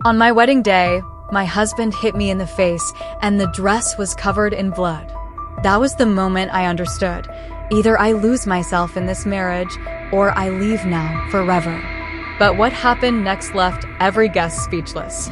On my wedding day, my husband hit me in the face and the dress was covered in blood. That was the moment I understood. Either I lose myself in this marriage or I leave now forever. But what happened next left every guest speechless.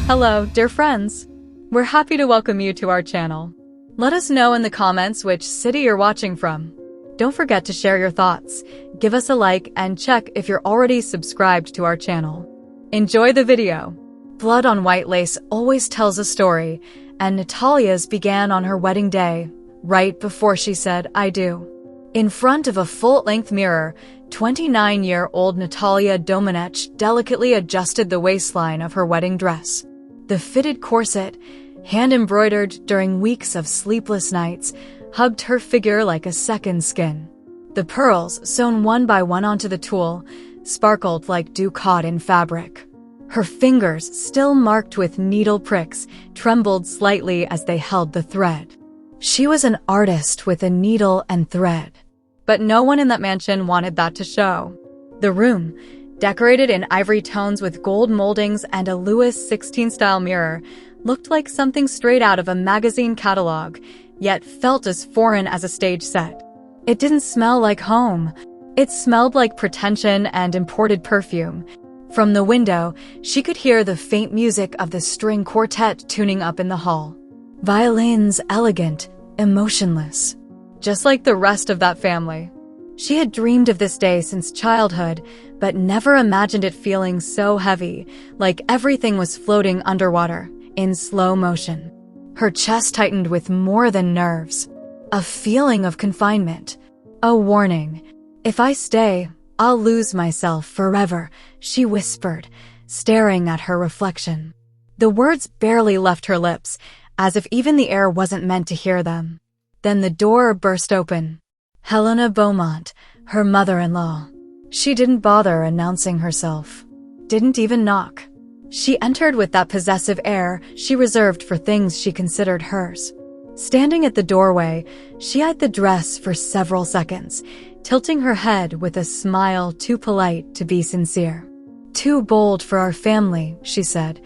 Hello, dear friends. We're happy to welcome you to our channel. Let us know in the comments which city you're watching from. Don't forget to share your thoughts, give us a like, and check if you're already subscribed to our channel. Enjoy the video. Blood on white lace always tells a story, and Natalia's began on her wedding day, right before she said, "I do." In front of a full-length mirror, 29-year-old Natalia Domenech delicately adjusted the waistline of her wedding dress. The fitted corset, hand-embroidered during weeks of sleepless nights, hugged her figure like a second skin. The pearls, sewn one by one onto the tulle, sparkled like dew caught in fabric. Her fingers, still marked with needle pricks, trembled slightly as they held the thread. She was an artist with a needle and thread. But no one in that mansion wanted that to show. The room, decorated in ivory tones with gold moldings and a Louis XVI-style mirror, looked like something straight out of a magazine catalog, yet felt as foreign as a stage set. It didn't smell like home. It smelled like pretension and imported perfume. From the window, she could hear the faint music of the string quartet tuning up in the hall. Violins elegant, emotionless. Just like the rest of that family. She had dreamed of this day since childhood, but never imagined it feeling so heavy, like everything was floating underwater, in slow motion. Her chest tightened with more than nerves. A feeling of confinement. A warning. If I stay, I'll lose myself forever, she whispered, staring at her reflection. The words barely left her lips, as if even the air wasn't meant to hear them. Then the door burst open. Helena Beaumont, her mother-in-law. She didn't bother announcing herself. Didn't even knock. She entered with that possessive air she reserved for things she considered hers. Standing at the doorway, she eyed the dress for several seconds, tilting her head with a smile too polite to be sincere. "Too bold for our family," she said,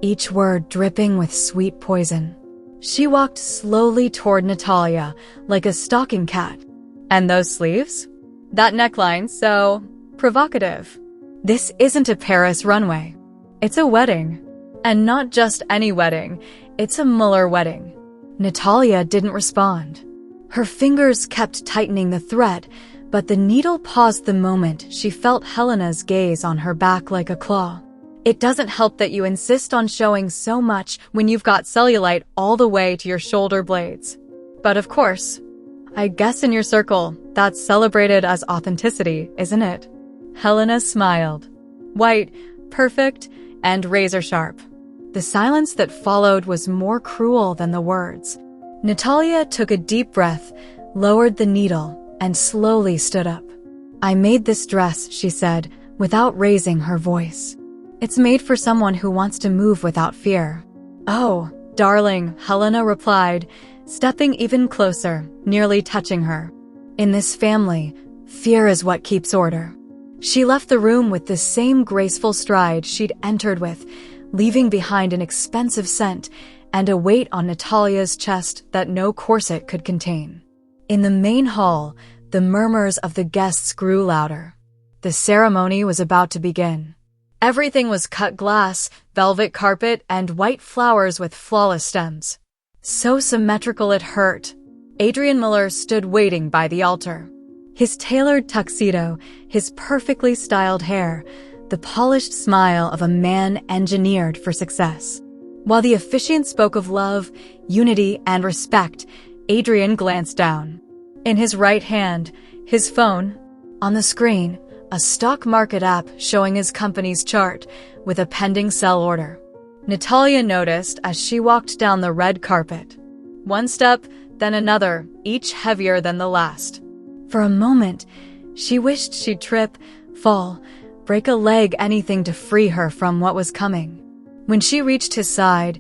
each word dripping with sweet poison. She walked slowly toward Natalia, like a stalking cat. "And those sleeves? That neckline so provocative. This isn't a Paris runway. It's a wedding. And not just any wedding, it's a Muller wedding." Natalia didn't respond. Her fingers kept tightening the thread, but the needle paused the moment she felt Helena's gaze on her back like a claw. "It doesn't help that you insist on showing so much when you've got cellulite all the way to your shoulder blades. But of course, I guess in your circle, that's celebrated as authenticity, isn't it?" Helena smiled. White, perfect, and razor-sharp. The silence that followed was more cruel than the words. Natalia took a deep breath, lowered the needle, and slowly stood up. "I made this dress," she said, without raising her voice. "It's made for someone who wants to move without fear." "Oh, darling," Helena replied, stepping even closer, nearly touching her. "In this family, fear is what keeps order." She left the room with the same graceful stride she'd entered with, leaving behind an expensive scent and a weight on Natalia's chest that no corset could contain. In the main hall, the murmurs of the guests grew louder. The ceremony was about to begin. Everything was cut glass, velvet carpet, and white flowers with flawless stems. So symmetrical it hurt. Adrian Miller stood waiting by the altar. His tailored tuxedo, his perfectly styled hair, the polished smile of a man engineered for success. While the officiant spoke of love, unity, and respect, Adrian glanced down. In his right hand, his phone. On the screen, a stock market app showing his company's chart with a pending sell order. Natalia noticed as she walked down the red carpet. One step, then another, each heavier than the last. For a moment, she wished she'd trip, fall, break a leg, anything to free her from what was coming. When she reached his side,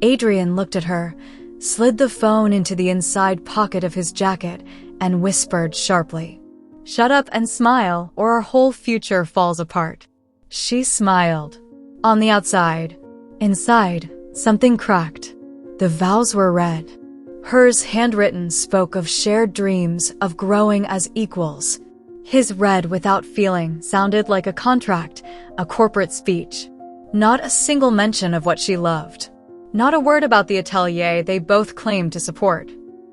Adrian looked at her, slid the phone into the inside pocket of his jacket, and whispered sharply, "Shut up and smile, or our whole future falls apart." She smiled. On the outside, Inside, something cracked. The vows were read. Hers, handwritten, spoke of shared dreams, of growing as equals. His, read without feeling, sounded like a contract, a corporate speech. Not a single mention of what she loved. Not a word about the atelier they both claimed to support.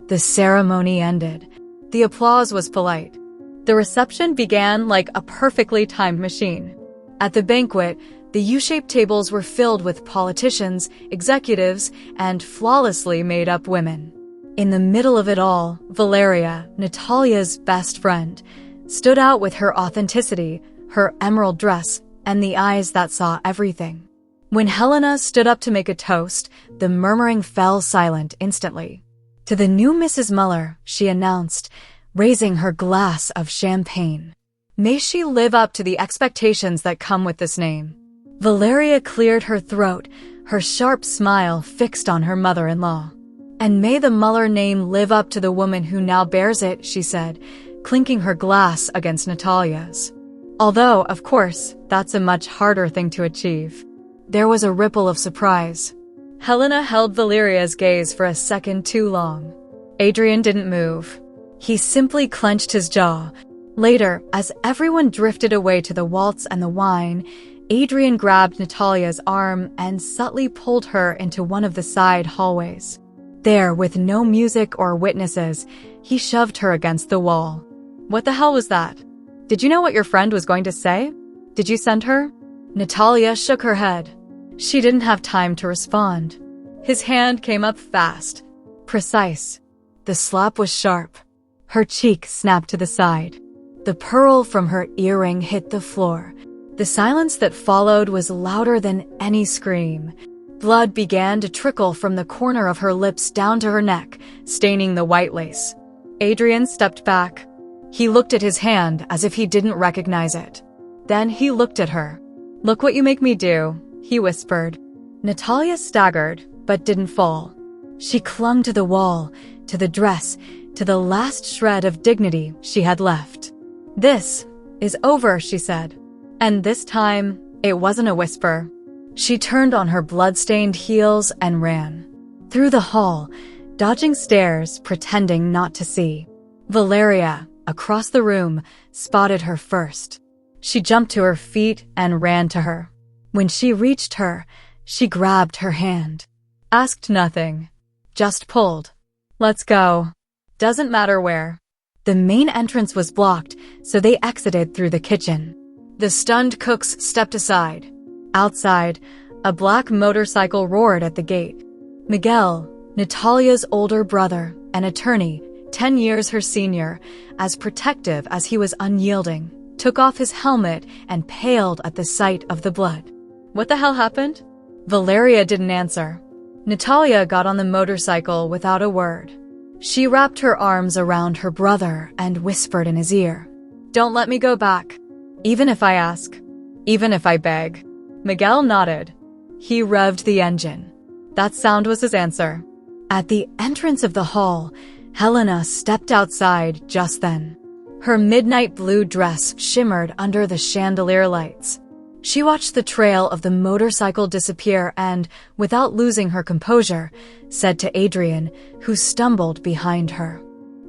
The ceremony ended. The applause was polite. The reception began like a perfectly timed machine. At the banquet, the U-shaped tables were filled with politicians, executives, and flawlessly made-up women. In the middle of it all, Valeria, Natalia's best friend, stood out with her authenticity, her emerald dress, and the eyes that saw everything. When Helena stood up to make a toast, the murmuring fell silent instantly. To the new Mrs. Muller, she announced, raising her glass of champagne. May she live up to the expectations that come with this name. Valeria cleared her throat, her sharp smile fixed on her mother-in-law. And may the Muller name live up to the woman who now bears it, she said, clinking her glass against Natalia's. Although, of course, that's a much harder thing to achieve. There was a ripple of surprise. Helena held Valeria's gaze for a second too long. Adrian didn't move. He simply clenched his jaw. Later, as everyone drifted away to the waltz and the wine, Adrian grabbed Natalia's arm and subtly pulled her into one of the side hallways. There, with no music or witnesses, he shoved her against the wall. What the hell was that? Did you know what your friend was going to say? Did you send her? Natalia shook her head. She didn't have time to respond. His hand came up fast, precise. The slap was sharp. Her cheek snapped to the side. The pearl from her earring hit the floor. The silence that followed was louder than any scream. Blood began to trickle from the corner of her lips down to her neck, staining the white lace. Adrian stepped back. He looked at his hand as if he didn't recognize it. Then he looked at her. "Look what you make me do," he whispered. Natalia staggered, but didn't fall. She clung to the wall, to the dress, to the last shred of dignity she had left. "This is over," she said. And this time, it wasn't a whisper. She turned on her blood-stained heels and ran. Through the hall, dodging stares, pretending not to see. Valeria, across the room, spotted her first. She jumped to her feet and ran to her. When she reached her, she grabbed her hand. Asked nothing. Just pulled. "Let's go. Doesn't matter where." The main entrance was blocked, so they exited through the kitchen. The stunned cooks stepped aside. Outside, a black motorcycle roared at the gate. Miguel, Natalia's older brother, an attorney, 10 years her senior, as protective as he was unyielding, took off his helmet and paled at the sight of the blood. "What the hell happened?" Valeria didn't answer. Natalia got on the motorcycle without a word. She wrapped her arms around her brother and whispered in his ear, "Don't let me go back. Even if I ask. Even if I beg." Miguel nodded. He revved the engine. That sound was his answer. At the entrance of the hall, Helena stepped outside just then. Her midnight blue dress shimmered under the chandelier lights. She watched the trail of the motorcycle disappear and, without losing her composure, said to Adrian, who stumbled behind her,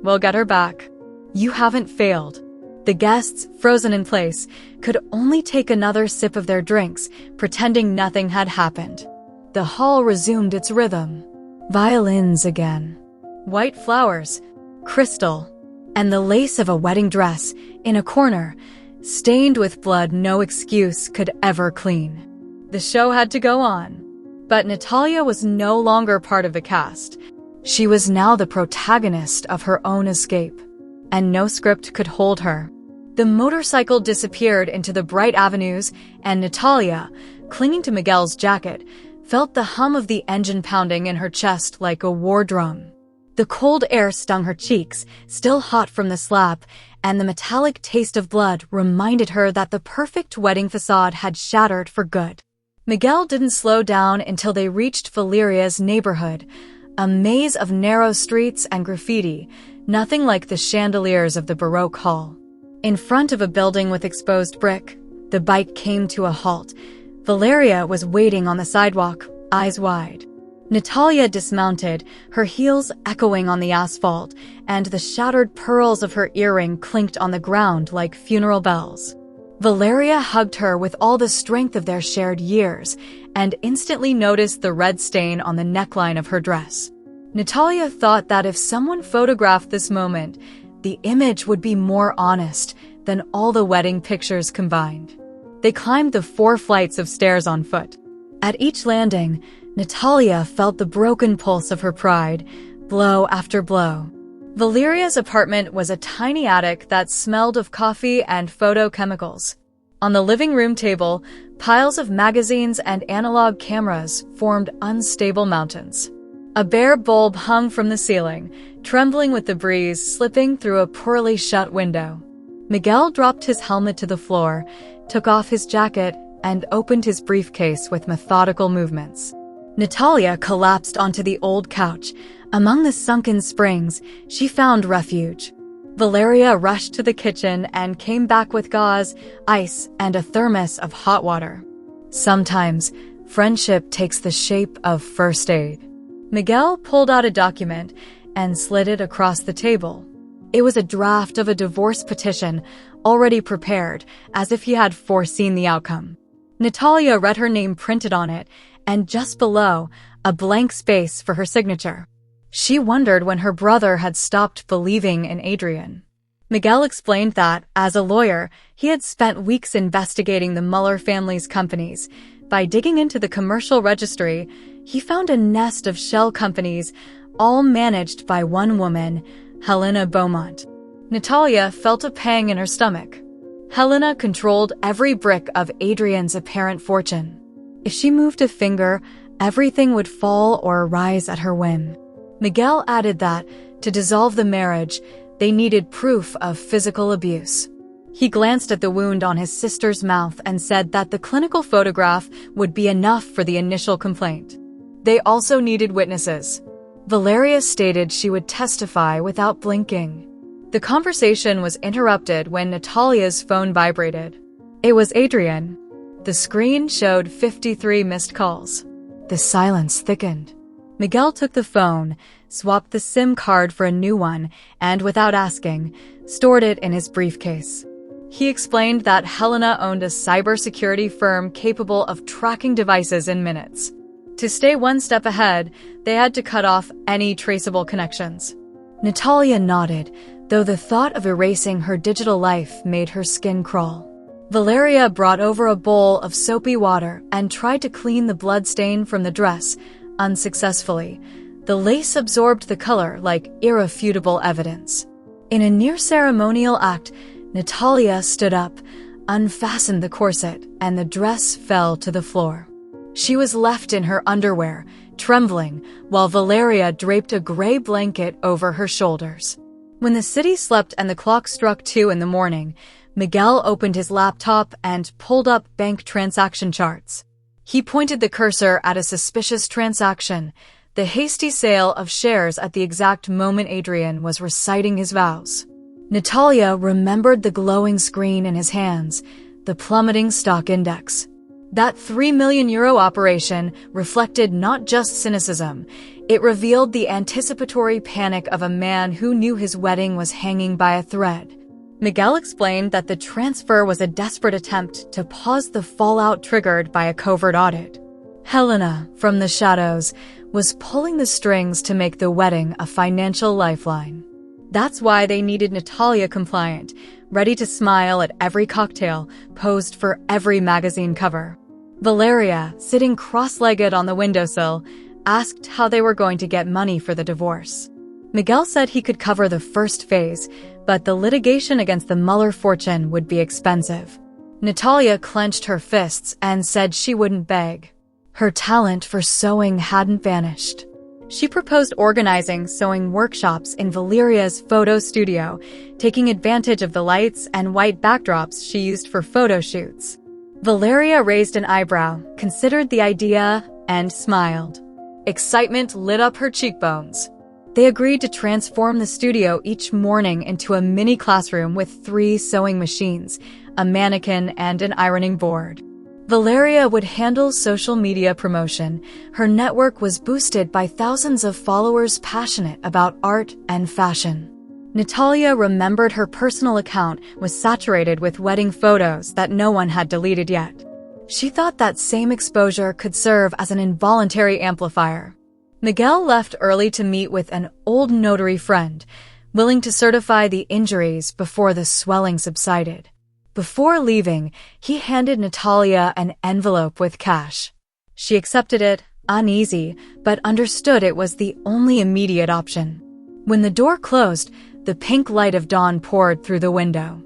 "We'll get her back. You haven't failed." The guests, frozen in place, could only take another sip of their drinks, pretending nothing had happened. The hall resumed its rhythm. Violins again. White flowers, crystal, and the lace of a wedding dress, in a corner, stained with blood no excuse could ever clean. The show had to go on. But Natalia was no longer part of the cast. She was now the protagonist of her own escape. And no script could hold her. The motorcycle disappeared into the bright avenues, and Natalia, clinging to Miguel's jacket, felt the hum of the engine pounding in her chest like a war drum. The cold air stung her cheeks, still hot from the slap, and the metallic taste of blood reminded her that the perfect wedding facade had shattered for good. Miguel didn't slow down until they reached Valeria's neighborhood, a maze of narrow streets and graffiti, nothing like the chandeliers of the Baroque hall. In front of a building with exposed brick, the bike came to a halt. Valeria was waiting on the sidewalk, eyes wide. Natalia dismounted, her heels echoing on the asphalt, and the shattered pearls of her earring clinked on the ground like funeral bells. Valeria hugged her with all the strength of their shared years, and instantly noticed the red stain on the neckline of her dress. Natalia thought that if someone photographed this moment, the image would be more honest than all the wedding pictures combined. They climbed the 4 flights of stairs on foot. At each landing, Natalia felt the broken pulse of her pride, blow after blow. Valeria's apartment was a tiny attic that smelled of coffee and photochemicals. On the living room table, piles of magazines and analog cameras formed unstable mountains. A bare bulb hung from the ceiling, trembling with the breeze slipping through a poorly shut window. Miguel dropped his helmet to the floor, took off his jacket, and opened his briefcase with methodical movements. Natalia collapsed onto the old couch. Among the sunken springs, she found refuge. Valeria rushed to the kitchen and came back with gauze, ice, and a thermos of hot water. Sometimes, friendship takes the shape of first aid. Miguel pulled out a document and slid it across the table. It was a draft of a divorce petition, already prepared, as if he had foreseen the outcome. Natalia read her name printed on it, and just below, a blank space for her signature. She wondered when her brother had stopped believing in Adrian. Miguel explained that, as a lawyer, he had spent weeks investigating the Muller family's companies. By digging into the commercial registry, he found a nest of shell companies, all managed by one woman, Helena Beaumont. Natalia felt a pang in her stomach. Helena controlled every brick of Adrian's apparent fortune. If she moved a finger, everything would fall or rise at her whim. Miguel added that, to dissolve the marriage, they needed proof of physical abuse. He glanced at the wound on his sister's mouth and said that the clinical photograph would be enough for the initial complaint. They also needed witnesses. Valeria stated she would testify without blinking. The conversation was interrupted when Natalia's phone vibrated. It was Adrian. The screen showed 53 missed calls. The silence thickened. Miguel took the phone, swapped the SIM card for a new one, and without asking, stored it in his briefcase. He explained that Helena owned a cybersecurity firm capable of tracking devices in minutes. To stay one step ahead, they had to cut off any traceable connections. Natalia nodded, though the thought of erasing her digital life made her skin crawl. Valeria brought over a bowl of soapy water and tried to clean the blood stain from the dress, unsuccessfully. The lace absorbed the color like irrefutable evidence. In a near-ceremonial act, Natalia stood up, unfastened the corset, and the dress fell to the floor. She was left in her underwear, trembling, while Valeria draped a gray blanket over her shoulders. When the city slept and the clock struck 2 in the morning, Miguel opened his laptop and pulled up bank transaction charts. He pointed the cursor at a suspicious transaction, the hasty sale of shares at the exact moment Adrian was reciting his vows. Natalia remembered the glowing screen in his hands, the plummeting stock index. That €3 million operation reflected not just cynicism, it revealed the anticipatory panic of a man who knew his wedding was hanging by a thread. Miguel explained that the transfer was a desperate attempt to pause the fallout triggered by a covert audit. Helena, from the shadows, was pulling the strings to make the wedding a financial lifeline. That's why they needed Natalia compliant, ready to smile at every cocktail, posed for every magazine cover. Valeria, sitting cross-legged on the windowsill, asked how they were going to get money for the divorce. Miguel said he could cover the first phase, but the litigation against the Muller fortune would be expensive. Natalia clenched her fists and said she wouldn't beg. Her talent for sewing hadn't vanished. She proposed organizing sewing workshops in Valeria's photo studio, taking advantage of the lights and white backdrops she used for photo shoots. Valeria raised an eyebrow, considered the idea, and smiled. Excitement lit up her cheekbones. They agreed to transform the studio each morning into a mini classroom with 3 sewing machines, a mannequin, and an ironing board. Valeria would handle social media promotion. Her network was boosted by thousands of followers passionate about art and fashion. Natalia remembered her personal account was saturated with wedding photos that no one had deleted yet. She thought that same exposure could serve as an involuntary amplifier. Miguel left early to meet with an old notary friend, willing to certify the injuries before the swelling subsided. Before leaving, he handed Natalia an envelope with cash. She accepted it, uneasy, but understood it was the only immediate option. When the door closed, the pink light of dawn poured through the window.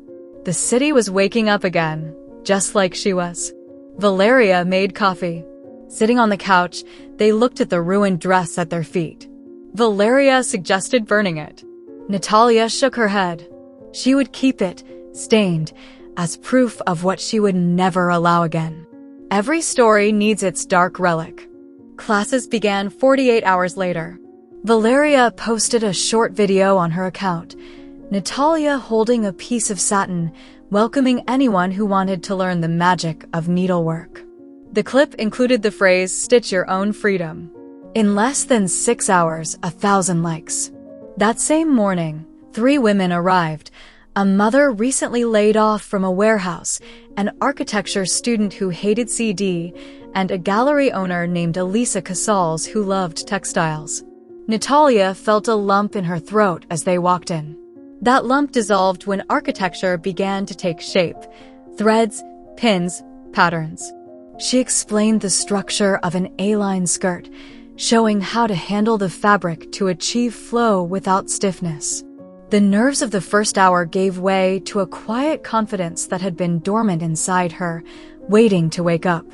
The city was waking up again, just like she was. Valeria made coffee. Sitting on the couch, they looked at the ruined dress at their feet. Valeria suggested burning it. Natalia shook her head. She would keep it, stained, as proof of what she would never allow again. Every story needs its dark relic. Classes began 48 hours later. Valeria posted a short video on her account, Natalia holding a piece of satin, welcoming anyone who wanted to learn the magic of needlework. The clip included the phrase, "Stitch your own freedom." In less than 6 hours, 1,000 likes. That same morning, 3 women arrived: a mother recently laid off from a warehouse, an architecture student who hated CD, and a gallery owner named Elisa Casals who loved textiles. Natalia felt a lump in her throat as they walked in. That lump dissolved when architecture began to take shape: threads, pins, patterns. She explained the structure of an A-line skirt, showing how to handle the fabric to achieve flow without stiffness. The nerves of the first hour gave way to a quiet confidence that had been dormant inside her, waiting to wake up.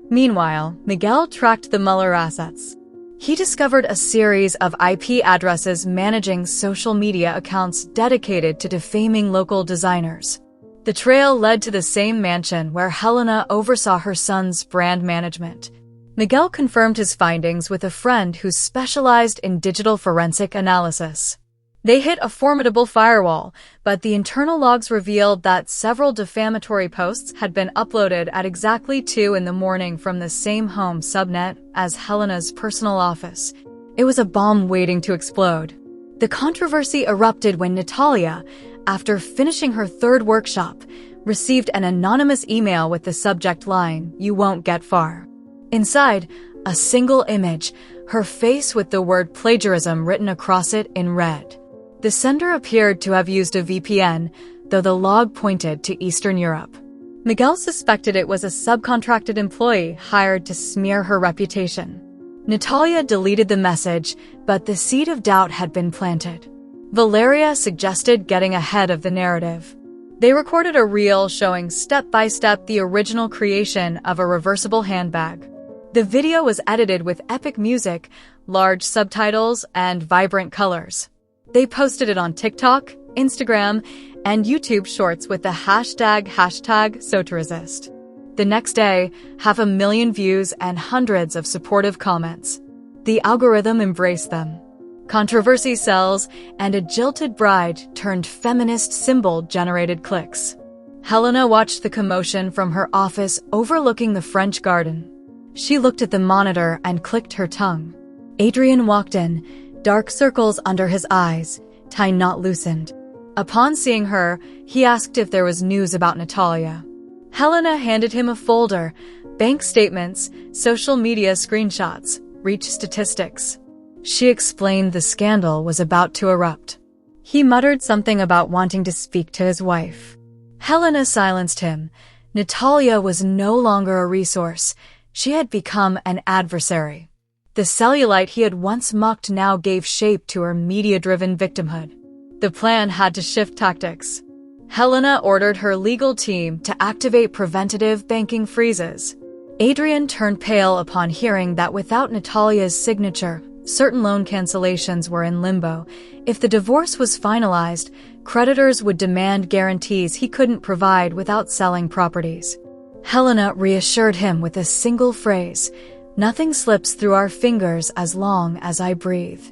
Meanwhile, Miguel tracked the Mueller assets. He discovered a series of IP addresses managing social media accounts dedicated to defaming local designers. The trail led to the same mansion where Helena oversaw her son's brand management. Miguel confirmed his findings with a friend who specialized in digital forensic analysis. They hit a formidable firewall, but the internal logs revealed that several defamatory posts had been uploaded at exactly 2 a.m. from the same home subnet as Helena's personal office. It was a bomb waiting to explode. The controversy erupted when Natalia, after finishing her 3rd workshop, received an anonymous email with the subject line, "You won't get far." Inside, a single image, her face with the word plagiarism written across it in red. The sender appeared to have used a VPN, though the log pointed to Eastern Europe. Miguel suspected it was a subcontracted employee hired to smear her reputation. Natalia deleted the message, but the seed of doubt had been planted. Valeria suggested getting ahead of the narrative. They recorded a reel showing step-by-step the original creation of a reversible handbag. The video was edited with epic music, large subtitles, and vibrant colors. They posted it on TikTok, Instagram, and YouTube Shorts with the hashtag #SoToResist. The next day, 500,000 views and hundreds of supportive comments. The algorithm embraced them. Controversy sells, and a jilted bride turned feminist symbol generated clicks. Helena watched the commotion from her office overlooking the French garden. She looked at the monitor and clicked her tongue. Adrian walked in, dark circles under his eyes, tie knot loosened. Upon seeing her, he asked if there was news about Natalia. Helena handed him a folder: bank statements, social media screenshots, reach statistics. She explained the scandal was about to erupt. He muttered something about wanting to speak to his wife. Helena silenced him. Natalia was no longer a resource. She had become an adversary. The cellulite he had once mocked now gave shape to her media-driven victimhood. The plan had to shift tactics. Helena ordered her legal team to activate preventative banking freezes. Adrian turned pale upon hearing that without Natalia's signature, certain loan cancellations were in limbo. If the divorce was finalized, creditors would demand guarantees he couldn't provide without selling properties. Helena reassured him with a single phrase: "Nothing slips through our fingers as long as I breathe."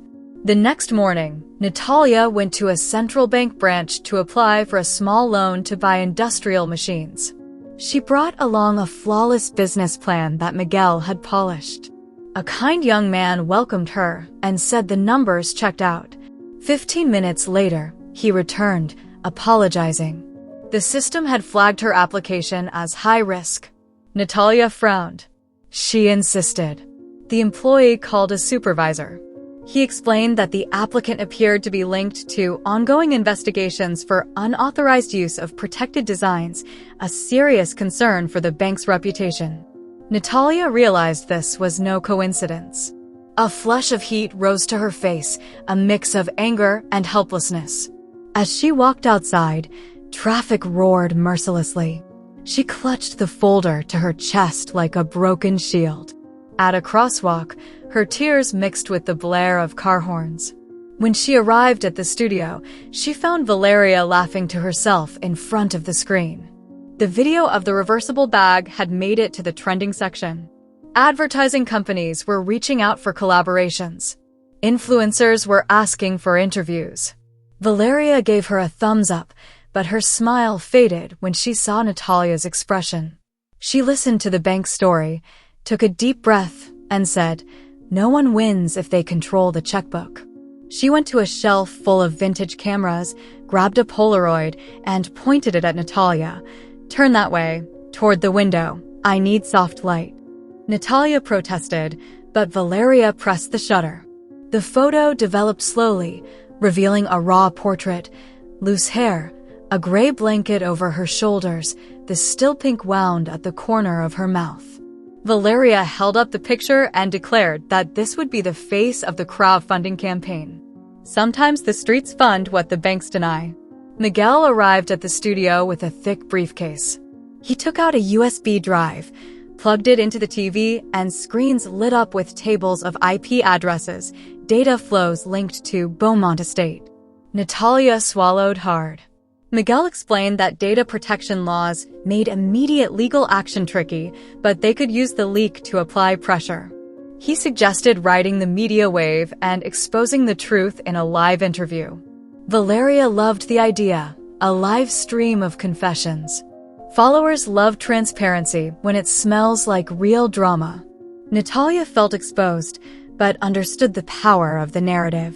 The next morning, Natalia went to a central bank branch to apply for a small loan to buy industrial machines. She brought along a flawless business plan that Miguel had polished. A kind young man welcomed her and said the numbers checked out. 15 minutes later, he returned, apologizing. The system had flagged her application as high risk. Natalia frowned. She insisted. The employee called a supervisor. He explained that the applicant appeared to be linked to ongoing investigations for unauthorized use of protected designs, a serious concern for the bank's reputation. Natalia realized this was no coincidence. A flush of heat rose to her face, a mix of anger and helplessness. As she walked outside, traffic roared mercilessly. She clutched the folder to her chest like a broken shield. At a crosswalk, her tears mixed with the blare of car horns. When she arrived at the studio, she found Valeria laughing to herself in front of the screen. The video of the reversible bag had made it to the trending section. Advertising companies were reaching out for collaborations. Influencers were asking for interviews. Valeria gave her a thumbs up, but her smile faded when she saw Natalia's expression. She listened to the bank story, took a deep breath, and said, "No one wins if they control the checkbook." She went to a shelf full of vintage cameras, grabbed a Polaroid, and pointed it at Natalia. "Turn that way, toward the window. I need soft light." Natalia protested, but Valeria pressed the shutter. The photo developed slowly, revealing a raw portrait, loose hair, a gray blanket over her shoulders, the still pink wound at the corner of her mouth. Valeria held up the picture and declared that this would be the face of the crowdfunding campaign. Sometimes the streets fund what the banks deny. Miguel arrived at the studio with a thick briefcase. He took out a USB drive, plugged it into the TV, and screens lit up with tables of IP addresses, data flows linked to Beaumont Estate. Natalia swallowed hard. Miguel explained that data protection laws made immediate legal action tricky, but they could use the leak to apply pressure. He suggested riding the media wave and exposing the truth in a live interview. Valeria loved the idea, a live stream of confessions. Followers love transparency when it smells like real drama. Natalia felt exposed, but understood the power of the narrative.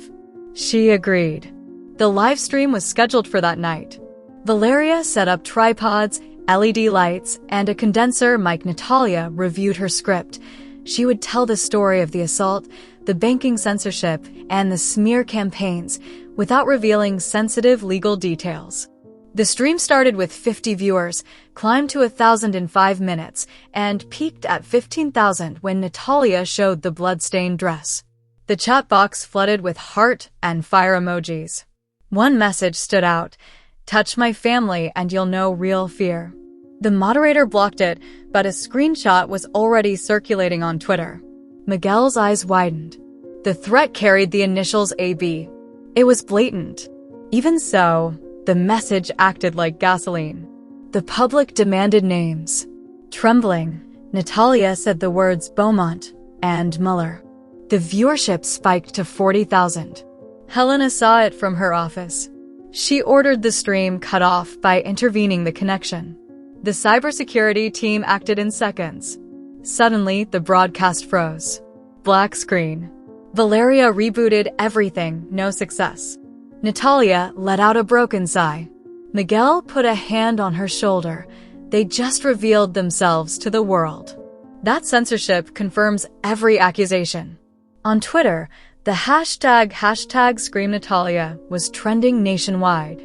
She agreed. The live stream was scheduled for that night. Valeria set up tripods, LED lights, and a condenser mic. Natalia reviewed her script. She would tell the story of the assault, the banking censorship, and the smear campaigns without revealing sensitive legal details. The stream started with 50 viewers, climbed to 1,000 in 5 minutes, and peaked at 15,000 when Natalia showed the bloodstained dress. The chat box flooded with heart and fire emojis. One message stood out: "Touch my family and you'll know real fear." The moderator blocked it, but a screenshot was already circulating on Twitter. Miguel's eyes widened. The threat carried the initials AB. It was blatant. Even so, the message acted like gasoline. The public demanded names. Trembling, Natalia said the words Beaumont and Muller. The viewership spiked to 40,000. Helena saw it from her office. She ordered the stream cut off by intervening the connection. The cybersecurity team acted in seconds. Suddenly, the broadcast froze. Black screen. Valeria rebooted everything, no success. Natalia let out a broken sigh. Miguel put a hand on her shoulder. They just revealed themselves to the world. That censorship confirms every accusation. On Twitter, the hashtag #ScreamNatalia was trending nationwide.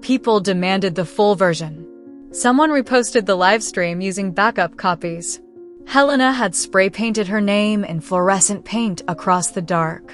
People demanded the full version. Someone reposted the live stream using backup copies. Helena had spray painted her name in fluorescent paint across the dark.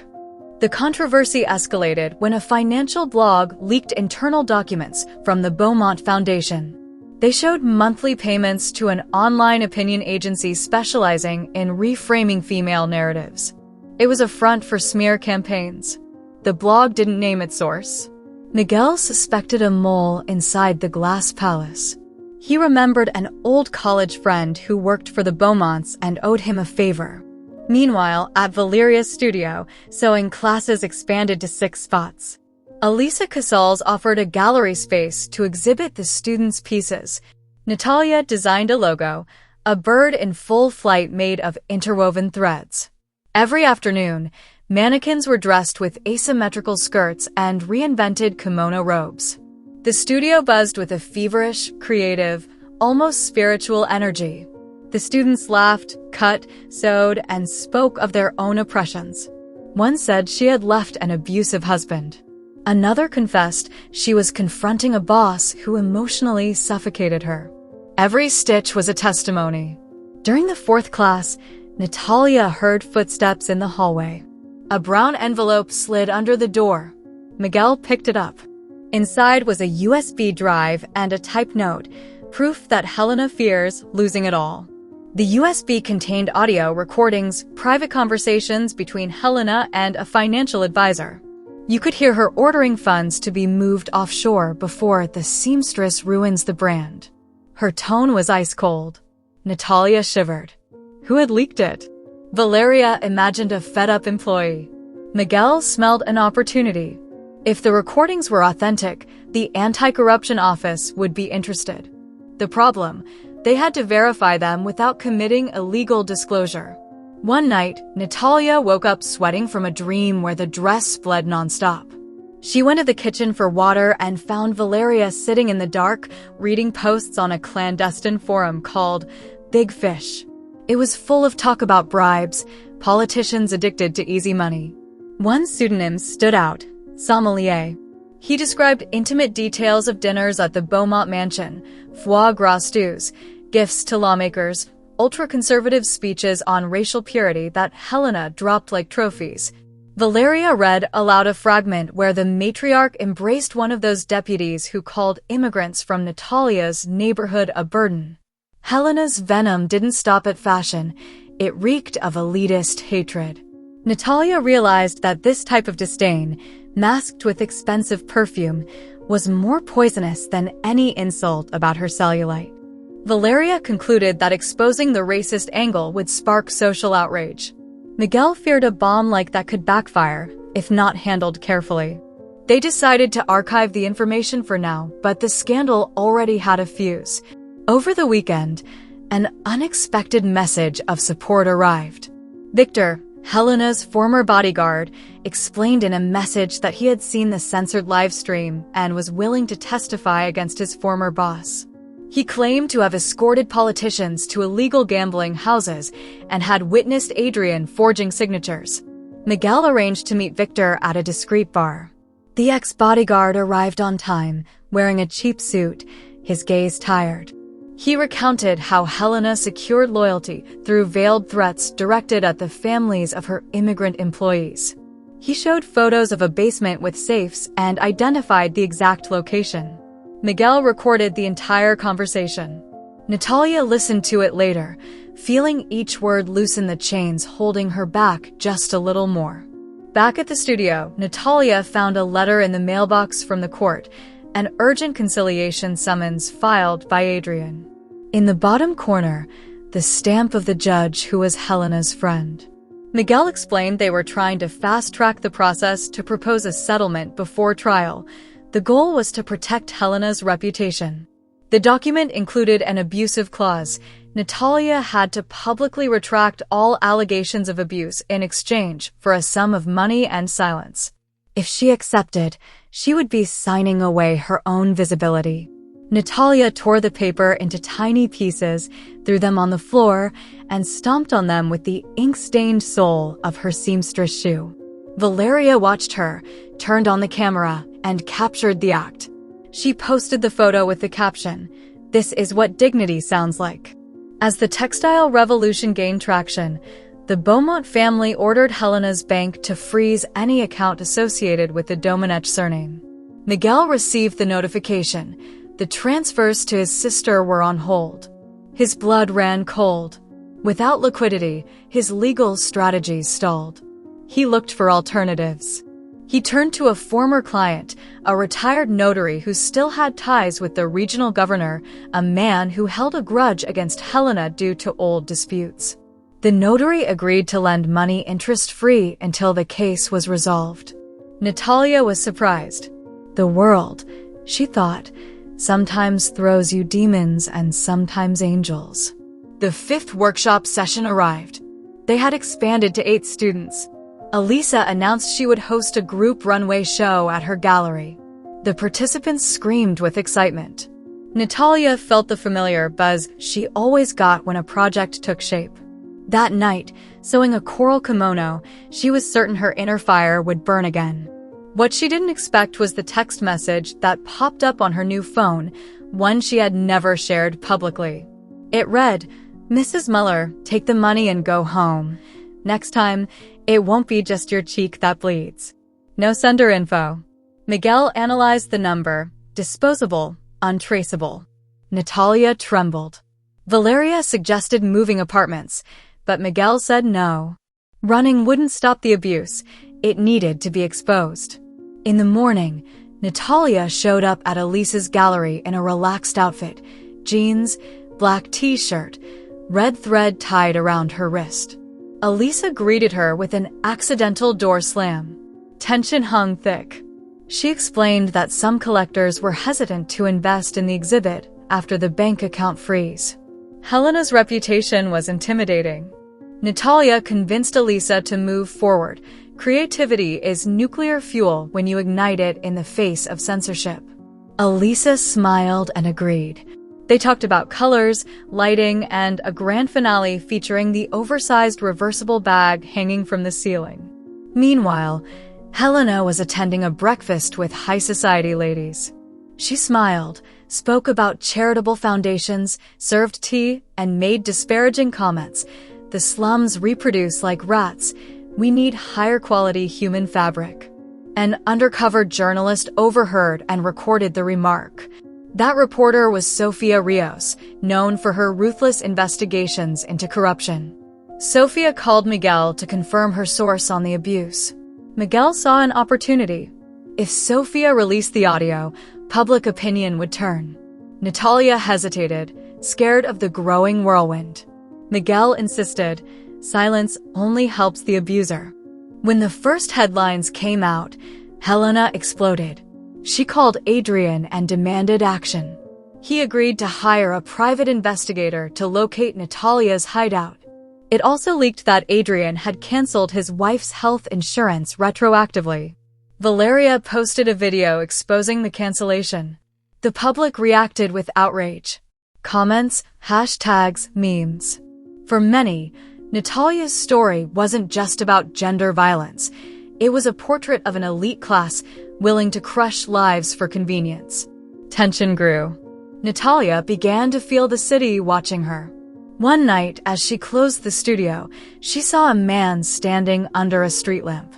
The controversy escalated when a financial blog leaked internal documents from the Beaumont Foundation. They showed monthly payments to an online opinion agency specializing in reframing female narratives. It was a front for smear campaigns. The blog didn't name its source. Miguel suspected a mole inside the glass palace. He remembered an old college friend who worked for the Beaumonts and owed him a favor. Meanwhile, at Valeria's studio, sewing classes expanded to 6 spots. Elisa Casals offered a gallery space to exhibit the students' pieces. Natalia designed a logo, a bird in full flight made of interwoven threads. Every afternoon, mannequins were dressed with asymmetrical skirts and reinvented kimono robes. The studio buzzed with a feverish, creative, almost spiritual energy. The students laughed, cut, sewed, and spoke of their own oppressions. One said she had left an abusive husband. Another confessed she was confronting a boss who emotionally suffocated her. Every stitch was a testimony. During the fourth class, Natalia heard footsteps in the hallway. A brown envelope slid under the door. Miguel picked it up. Inside was a USB drive and a typed note, proof that Helena fears losing it all. The USB contained audio recordings, private conversations between Helena and a financial advisor. You could hear her ordering funds to be moved offshore before the seamstress ruins the brand. Her tone was ice cold. Natalia shivered. Who had leaked it? Valeria imagined a fed-up employee. Miguel smelled an opportunity. If the recordings were authentic, the anti-corruption office would be interested. The problem, they had to verify them without committing illegal disclosure. One night, Natalia woke up sweating from a dream where the dress bled nonstop. She went to the kitchen for water and found Valeria sitting in the dark, reading posts on a clandestine forum called Big Fish. It was full of talk about bribes, politicians addicted to easy money. One pseudonym stood out, Sommelier. He described intimate details of dinners at the Beaumont mansion, foie gras stews, gifts to lawmakers, ultra-conservative speeches on racial purity that Helena dropped like trophies. Valeria read aloud a fragment where the matriarch embraced one of those deputies who called immigrants from Natalia's neighborhood a burden. Helena's venom didn't stop at fashion. It reeked of elitist hatred. Natalia realized that this type of disdain, masked with expensive perfume, was more poisonous than any insult about her cellulite. Valeria concluded that exposing the racist angle would spark social outrage. Miguel feared a bomb like that could backfire, if not handled carefully. They decided to archive the information for now, but the scandal already had a fuse. Over the weekend, an unexpected message of support arrived. Victor, Helena's former bodyguard, explained in a message that he had seen the censored live stream and was willing to testify against his former boss. He claimed to have escorted politicians to illegal gambling houses and had witnessed Adrian forging signatures. Miguel arranged to meet Victor at a discreet bar. The ex-bodyguard arrived on time, wearing a cheap suit, his gaze tired. He recounted how Helena secured loyalty through veiled threats directed at the families of her immigrant employees. He showed photos of a basement with safes and identified the exact location. Miguel recorded the entire conversation. Natalia listened to it later, feeling each word loosen the chains holding her back just a little more. Back at the studio, Natalia found a letter in the mailbox from the court, an urgent conciliation summons filed by Adrian. In the bottom corner, the stamp of the judge who was Helena's friend. Miguel explained they were trying to fast-track the process to propose a settlement before trial. The goal was to protect Helena's reputation. The document included an abusive clause. Natalia had to publicly retract all allegations of abuse in exchange for a sum of money and silence. If she accepted, she would be signing away her own visibility. Natalia tore the paper into tiny pieces, threw them on the floor, and stomped on them with the ink-stained sole of her seamstress shoe. Valeria watched her, turned on the camera, and captured the act. She posted the photo with the caption, "This is what dignity sounds like." As the textile revolution gained traction, the Beaumont family ordered Helena's bank to freeze any account associated with the Domenech surname. Miguel received the notification. The transfers to his sister were on hold. His blood ran cold. Without liquidity, his legal strategies stalled. He looked for alternatives. He turned to a former client, a retired notary who still had ties with the regional governor, a man who held a grudge against Helena due to old disputes. The notary agreed to lend money interest-free until the case was resolved. Natalia was surprised. The world, she thought, sometimes throws you demons and sometimes angels. The fifth workshop session arrived. They had expanded to 8 students. Elisa announced she would host a group runway show at her gallery. The participants screamed with excitement. Natalia felt the familiar buzz she always got when a project took shape. That night, sewing a coral kimono, she was certain her inner fire would burn again. What she didn't expect was the text message that popped up on her new phone, one she had never shared publicly. It read, "Mrs. Muller, take the money and go home. Next time, it won't be just your cheek that bleeds." No sender info. Miguel analyzed the number. Disposable, untraceable. Natalia trembled. Valeria suggested moving apartments, but Miguel said no. Running wouldn't stop the abuse. It needed to be exposed. In the morning, Natalia showed up at Elisa's gallery in a relaxed outfit, jeans, black t-shirt, red thread tied around her wrist. Elisa greeted her with an accidental door slam. Tension hung thick. She explained that some collectors were hesitant to invest in the exhibit after the bank account freeze. Helena's reputation was intimidating. Natalia convinced Elisa to move forward. Creativity is nuclear fuel when you ignite it in the face of censorship. Elisa smiled and agreed. They talked about colors, lighting, and a grand finale featuring the oversized reversible bag hanging from the ceiling. Meanwhile, Helena was attending a breakfast with high society ladies. She smiled, spoke about charitable foundations, served tea, and made disparaging comments. The slums reproduce like rats. We need higher quality human fabric. An undercover journalist overheard and recorded the remark. That reporter was Sofia Rios, known for her ruthless investigations into corruption. Sofia called Miguel to confirm her source on the abuse. Miguel saw an opportunity. If Sofia released the audio, public opinion would turn. Natalia hesitated, scared of the growing whirlwind. Miguel insisted, silence only helps the abuser. When the first headlines came out, Helena exploded. She called Adrian and demanded action. He agreed to hire a private investigator to locate Natalia's hideout. It also leaked that Adrian had canceled his wife's health insurance retroactively. Valeria posted a video exposing the cancellation. The public reacted with outrage. Comments, hashtags, memes. For many, Natalia's story wasn't just about gender violence. It was a portrait of an elite class willing to crush lives for convenience. Tension grew. Natalia began to feel the city watching her. One night, as she closed the studio, she saw a man standing under a street lamp.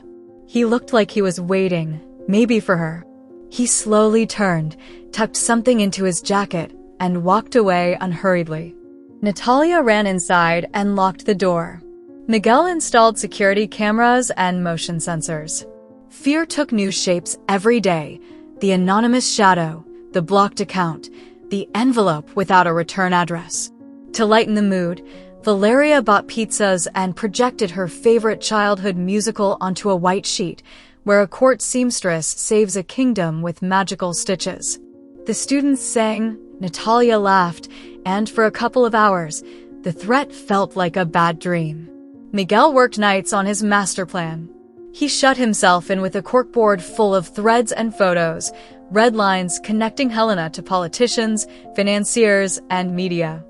He looked like he was waiting, maybe for her. He slowly turned, tucked something into his jacket, and walked away unhurriedly. Natalia ran inside and locked the door. Miguel installed security cameras and motion sensors. Fear took new shapes every day. The anonymous shadow, the blocked account, the envelope without a return address. To lighten the mood, Valeria bought pizzas and projected her favorite childhood musical onto a white sheet, where a court seamstress saves a kingdom with magical stitches. The students sang, Natalia laughed, and for a couple of hours, the threat felt like a bad dream. Miguel worked nights on his master plan. He shut himself in with a corkboard full of threads and photos, red lines connecting Helena to politicians, financiers, and media.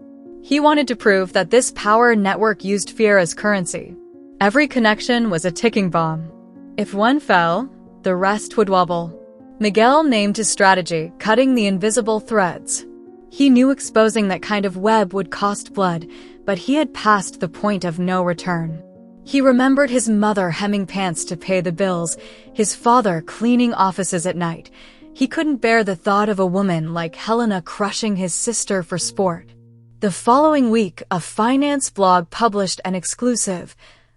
He wanted to prove that this power network used fear as currency. Every connection was a ticking bomb. If one fell, the rest would wobble. Miguel named his strategy, cutting the invisible threads. He knew exposing that kind of web would cost blood, but he had passed the point of no return. He remembered his mother hemming pants to pay the bills, his father cleaning offices at night. He couldn't bear the thought of a woman like Helena crushing his sister for sport. The following week, a finance blog published an exclusive,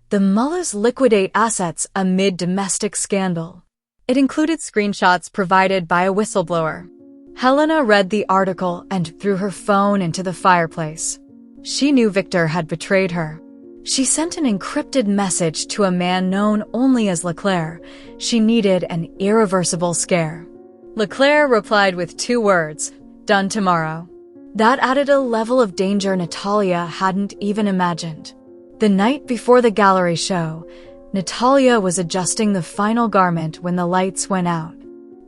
"The Mullers Liquidate Assets Amid Domestic Scandal." It included screenshots provided by a whistleblower. Helena read the article and threw her phone into the fireplace. She knew Victor had betrayed her. She sent an encrypted message to a man known only as Leclerc. She needed an irreversible scare. Leclerc replied with 2 words, done tomorrow. That added a level of danger Natalia hadn't even imagined. The night before the gallery show, Natalia was adjusting the final garment when the lights went out.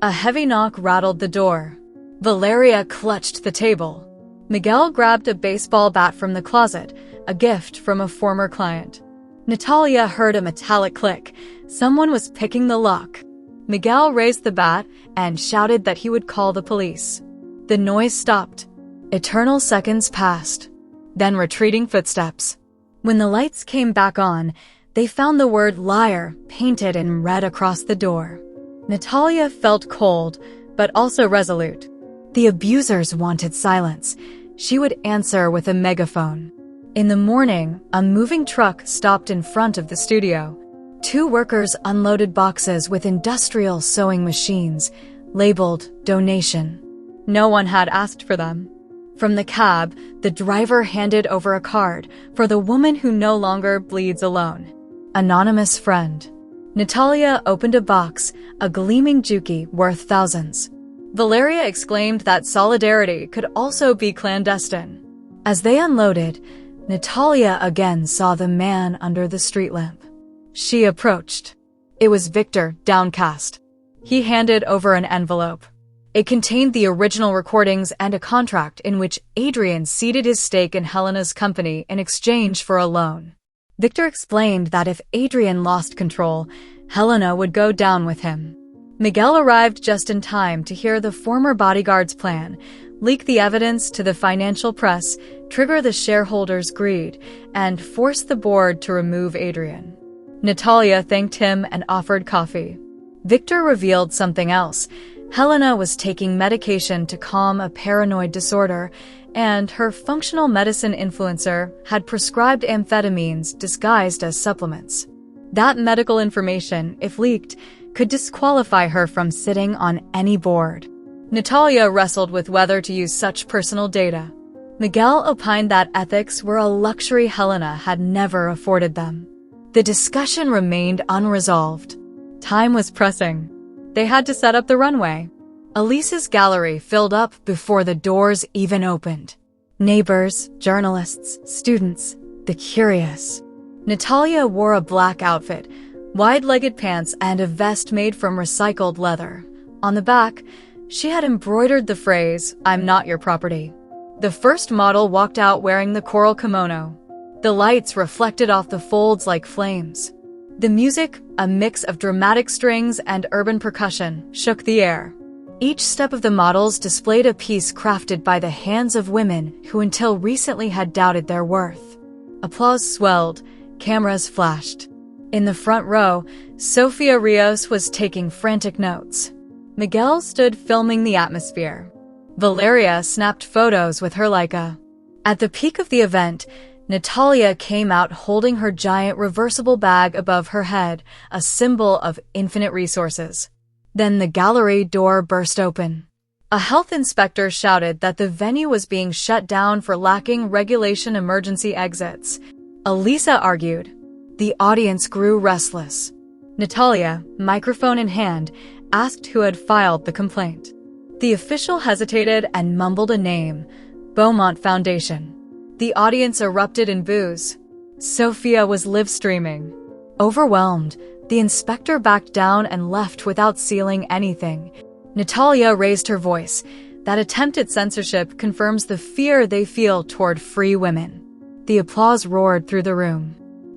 A heavy knock rattled the door. Valeria clutched the table. Miguel grabbed a baseball bat from the closet, a gift from a former client. Natalia heard a metallic click. Someone was picking the lock. Miguel raised the bat and shouted that he would call the police. The noise stopped. Eternal seconds passed. Then retreating footsteps. When the lights came back on, they found the word liar painted in red across the door. Natalia felt cold, but also resolute. The abusers wanted silence. She would answer with a megaphone. In the morning, a moving truck stopped in front of the studio. 2 workers unloaded boxes with industrial sewing machines, labeled donation. No one had asked for them. From the cab, the driver handed over a card for the woman who no longer bleeds alone. Anonymous friend. Natalia opened a box, a gleaming juki worth thousands. Valeria exclaimed that solidarity could also be clandestine. As they unloaded, Natalia again saw the man under the street lamp. She approached. It was Victor, downcast. He handed over an envelope. It contained the original recordings and a contract in which Adrian ceded his stake in Helena's company in exchange for a loan. Victor explained that if Adrian lost control, Helena would go down with him. Miguel arrived just in time to hear the former bodyguard's plan, leak the evidence to the financial press, trigger the shareholders' greed, and force the board to remove Adrian. Natalia thanked him and offered coffee. Victor revealed something else. Helena was taking medication to calm a paranoid disorder, and her functional medicine influencer had prescribed amphetamines disguised as supplements. That medical information, if leaked, could disqualify her from sitting on any board. Natalia wrestled with whether to use such personal data. Miguel opined that ethics were a luxury Helena had never afforded them. The discussion remained unresolved. Time was pressing. They had to set up the runway. Elise's gallery filled up before the doors even opened. Neighbors, journalists, students, the curious. Natalia wore a black outfit, wide-legged pants, and a vest made from recycled leather. On the back, she had embroidered the phrase, "I'm not your property." The first model walked out wearing the coral kimono. The lights reflected off the folds like flames. The music, a mix of dramatic strings and urban percussion, shook the air. Each step of the models displayed a piece crafted by the hands of women who until recently had doubted their worth. Applause swelled, cameras flashed. In the front row, Sofia Rios was taking frantic notes. Miguel stood filming the atmosphere. Valeria snapped photos with her Leica. At the peak of the event, Natalia came out holding her giant reversible bag above her head, a symbol of infinite resources. Then the gallery door burst open. A health inspector shouted that the venue was being shut down for lacking regulation emergency exits. Elisa argued. The audience grew restless. Natalia, microphone in hand, asked who had filed the complaint. The official hesitated and mumbled a name, Beaumont Foundation. The audience erupted in boos. Sophia was live-streaming. Overwhelmed, the inspector backed down and left without sealing anything. Natalia raised her voice. That attempt at censorship confirms the fear they feel toward free women. The applause roared through the room.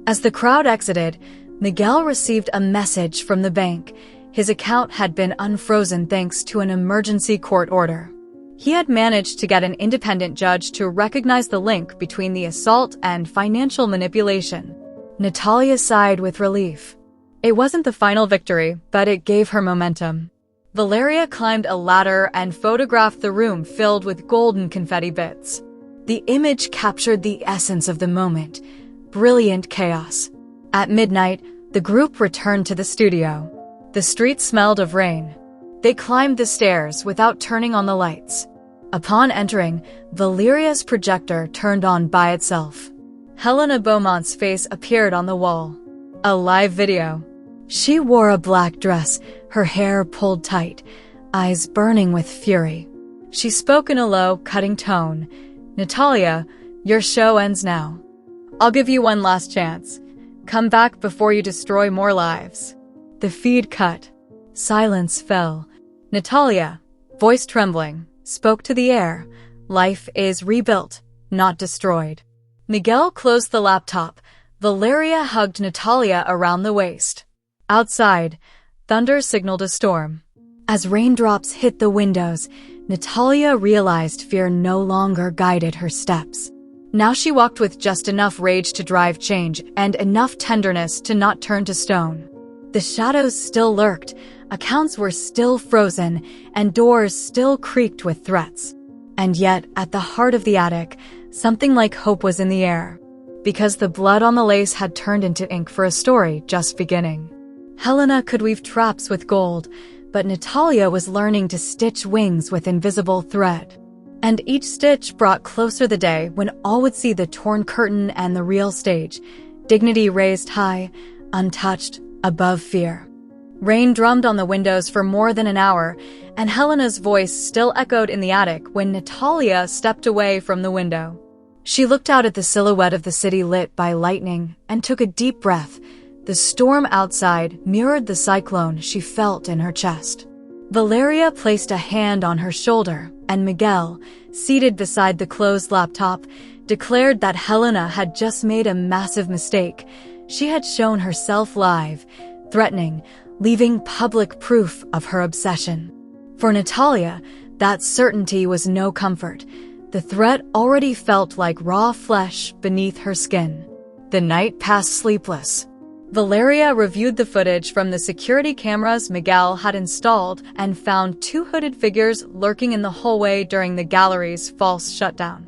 As the crowd exited, Miguel received a message from the bank. His account had been unfrozen thanks to an emergency court order. He had managed to get an independent judge to recognize the link between the assault and financial manipulation. Natalia sighed with relief. It wasn't the final victory, but it gave her momentum. Valeria climbed a ladder and photographed the room filled with golden confetti bits. The image captured the essence of the moment. Brilliant chaos. At midnight, the group returned to the studio. The street smelled of rain. They climbed the stairs without turning on the lights. Upon entering, Valeria's projector turned on by itself. Helena Beaumont's face appeared on the wall. A live video. She wore a black dress, her hair pulled tight, eyes burning with fury. She spoke in a low, cutting tone. "Natalia, your show ends now. I'll give you one last chance. Come back before you destroy more lives." The feed cut. Silence fell. Natalia, voice trembling, spoke to the air. "Life is rebuilt, not destroyed." Miguel closed the laptop. Valeria hugged Natalia around the waist. Outside, thunder signaled a storm. As raindrops hit the windows, Natalia realized fear no longer guided her steps. Now she walked with just enough rage to drive change and enough tenderness to not turn to stone. The shadows still lurked, accounts were still frozen, and doors still creaked with threats. And yet, at the heart of the attic, something like hope was in the air, because the blood on the lace had turned into ink for a story just beginning. Helena could weave traps with gold, but Natalia was learning to stitch wings with invisible thread. And each stitch brought closer the day when all would see the torn curtain and the real stage, dignity raised high, untouched, above fear. Rain drummed on the windows for more than an hour, and Helena's voice still echoed in the attic when Natalia stepped away from the window. She looked out at the silhouette of the city lit by lightning and took a deep breath. The storm outside mirrored the cyclone she felt in her chest. Valeria placed a hand on her shoulder, and Miguel, seated beside the closed laptop, declared that Helena had just made a massive mistake. She had shown herself live, threatening, leaving public proof of her obsession. For Natalia, that certainty was no comfort. The threat already felt like raw flesh beneath her skin. The night passed sleepless. Valeria reviewed the footage from the security cameras Miguel had installed and found two hooded figures lurking in the hallway during the gallery's false shutdown.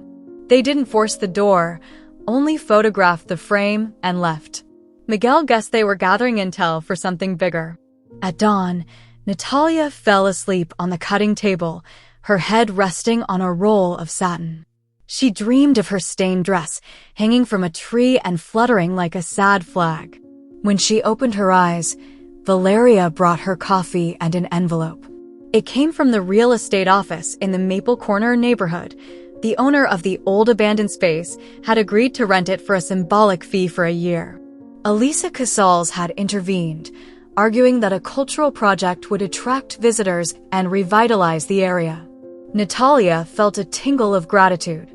They didn't force the door, only photographed the frame and left. Miguel guessed they were gathering intel for something bigger. At dawn, Natalia fell asleep on the cutting table, her head resting on a roll of satin. She dreamed of her stained dress, hanging from a tree and fluttering like a sad flag. When she opened her eyes, Valeria brought her coffee and an envelope. It came from the real estate office in the Maple Corner neighborhood. The owner of the old abandoned space had agreed to rent it for a symbolic fee for a year. Elisa Casals had intervened, arguing that a cultural project would attract visitors and revitalize the area. Natalia felt a tingle of gratitude.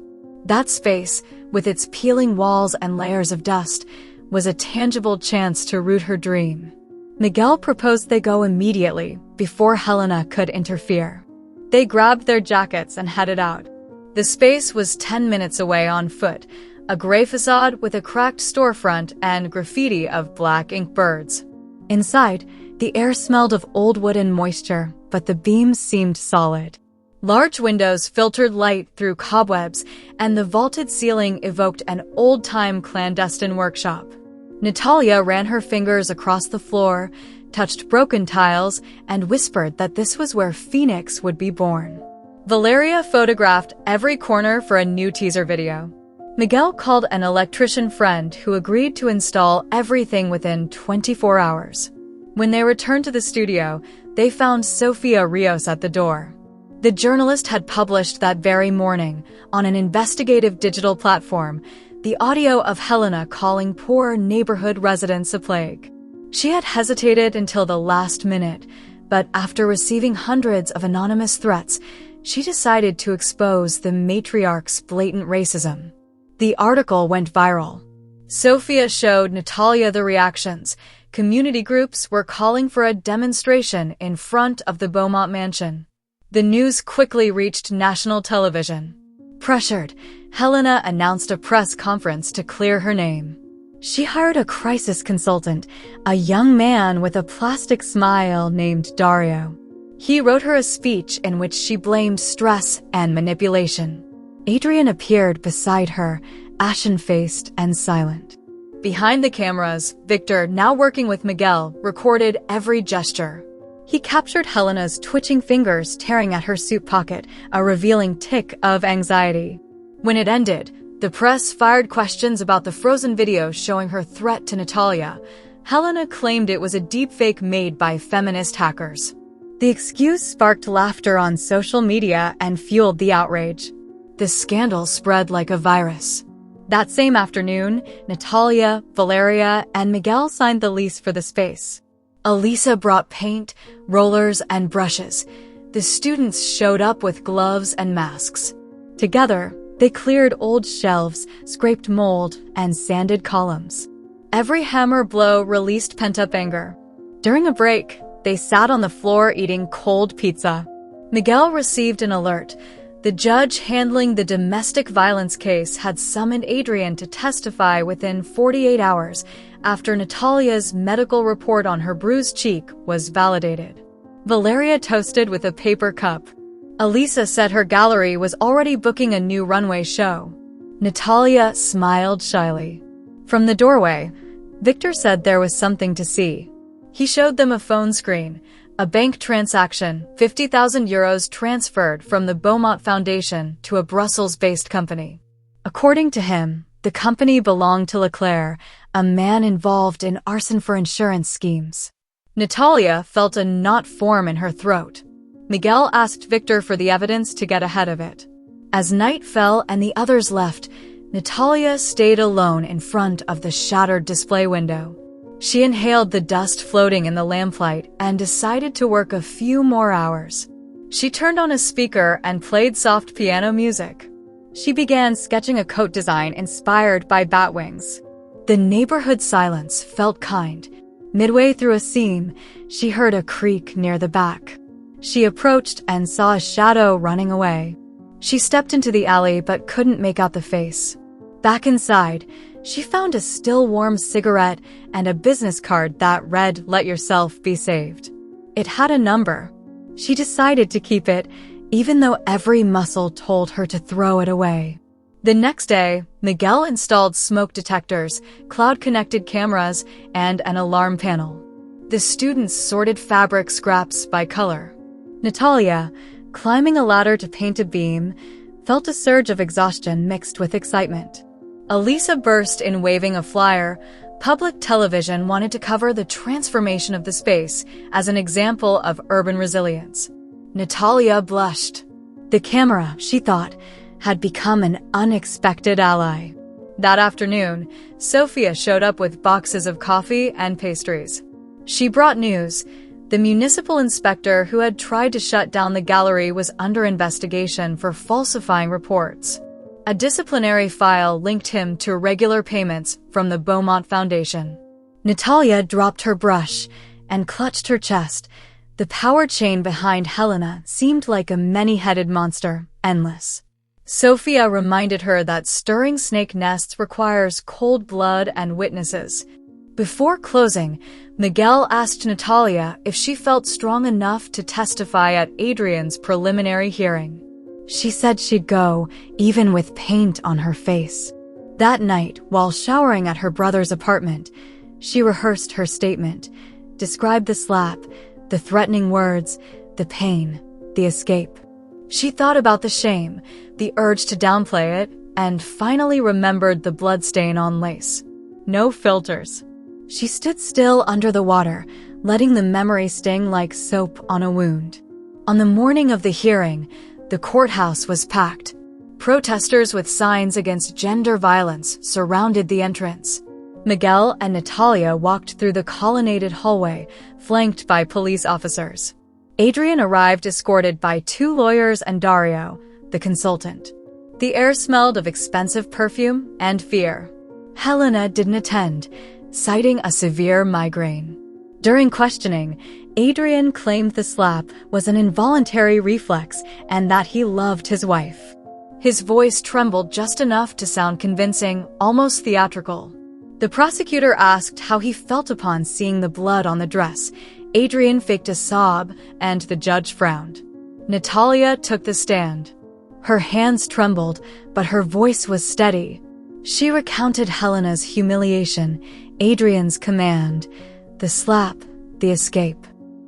That space, with its peeling walls and layers of dust, was a tangible chance to root her dream. Miguel proposed they go immediately, before Helena could interfere. They grabbed their jackets and headed out. The space was 10 minutes away on foot, a gray facade with a cracked storefront and graffiti of black ink birds. Inside, the air smelled of old wood and moisture, but the beams seemed solid. Large windows filtered light through cobwebs, and the vaulted ceiling evoked an old-time clandestine workshop. Natalia ran her fingers across the floor, touched broken tiles, and whispered that this was where Phoenix would be born. Valeria photographed every corner for a new teaser video. Miguel called an electrician friend who agreed to install everything within 24 hours. When they returned to the studio, they found Sofia Rios at the door. The journalist had published that very morning, on an investigative digital platform, the audio of Helena calling poor neighborhood residents a plague. She had hesitated until the last minute, but after receiving hundreds of anonymous threats, she decided to expose the matriarch's blatant racism. The article went viral. Sofia showed Natalia the reactions. Community groups were calling for a demonstration in front of the Beaumont mansion. The news quickly reached national television. Pressured, Helena announced a press conference to clear her name. She hired a crisis consultant, a young man with a plastic smile named Dario. He wrote her a speech in which she blamed stress and manipulation. Adrian appeared beside her, ashen-faced and silent. Behind the cameras, Victor, now working with Miguel, recorded every gesture. He captured Helena's twitching fingers tearing at her suit pocket, a revealing tick of anxiety. When it ended, the press fired questions about the frozen video showing her threat to Natalia. Helena claimed it was a deepfake made by feminist hackers. The excuse sparked laughter on social media and fueled the outrage. The scandal spread like a virus. That same afternoon, Natalia, Valeria, and Miguel signed the lease for the space. Elisa brought paint, rollers, and brushes. The students showed up with gloves and masks. Together, they cleared old shelves, scraped mold, and sanded columns. Every hammer blow released pent-up anger. During a break, they sat on the floor eating cold pizza. Miguel received an alert. The judge handling the domestic violence case had summoned Adrian to testify within 48 hours after Natalia's medical report on her bruised cheek was validated. Valeria toasted with a paper cup. Elisa said her gallery was already booking a new runway show. Natalia smiled shyly. From the doorway, Victor said there was something to see. He showed them a phone screen, a bank transaction, 50,000 euros transferred from the Beaumont Foundation to a Brussels-based company. According to him, the company belonged to Leclerc, a man involved in arson for insurance schemes. Natalia felt a knot form in her throat. Miguel asked Victor for the evidence to get ahead of it. As night fell and the others left, Natalia stayed alone in front of the shattered display window. She inhaled the dust floating in the lamplight and decided to work a few more hours. She turned on a speaker and played soft piano music. She began sketching a coat design inspired by bat wings. The neighborhood silence felt kind. Midway through a seam, she heard a creak near the back. She approached and saw a shadow running away. She stepped into the alley but couldn't make out the face. Back inside, she found a still warm cigarette and a business card that read, "Let yourself be saved." It had a number. She decided to keep it, even though every muscle told her to throw it away. The next day, Miguel installed smoke detectors, cloud-connected cameras, and an alarm panel. The students sorted fabric scraps by color. Natalia, climbing a ladder to paint a beam, felt a surge of exhaustion mixed with excitement. Elisa burst in waving a flyer. Public television wanted to cover the transformation of the space as an example of urban resilience. Natalia blushed. The camera, she thought, had become an unexpected ally. That afternoon, Sophia showed up with boxes of coffee and pastries. She brought news. The municipal inspector who had tried to shut down the gallery was under investigation for falsifying reports. A disciplinary file linked him to regular payments from the Beaumont Foundation. Natalia dropped her brush and clutched her chest. The power chain behind Helena seemed like a many-headed monster, endless. Sophia reminded her that stirring snake nests requires cold blood and witnesses. Before closing, Miguel asked Natalia if she felt strong enough to testify at Adrian's preliminary hearing. She said she'd go, even with paint on her face. That night, while showering at her brother's apartment, she rehearsed her statement, described the slap, the threatening words, the pain, the escape. She thought about the shame, the urge to downplay it, and finally remembered the bloodstain on lace. No filters. She stood still under the water, letting the memory sting like soap on a wound. On the morning of the hearing, the courthouse was packed. Protesters with signs against gender violence surrounded the entrance. Miguel and Natalia walked through the colonnaded hallway, flanked by police officers. Adrian arrived escorted by 2 lawyers and Dario, the consultant. The air smelled of expensive perfume and fear. Helena didn't attend, citing a severe migraine. During questioning, Adrian claimed the slap was an involuntary reflex and that he loved his wife. His voice trembled just enough to sound convincing, almost theatrical. The prosecutor asked how he felt upon seeing the blood on the dress. Adrian faked a sob, and the judge frowned. Natalia took the stand. Her hands trembled, but her voice was steady. She recounted Helena's humiliation, Adrian's command, the slap, the escape.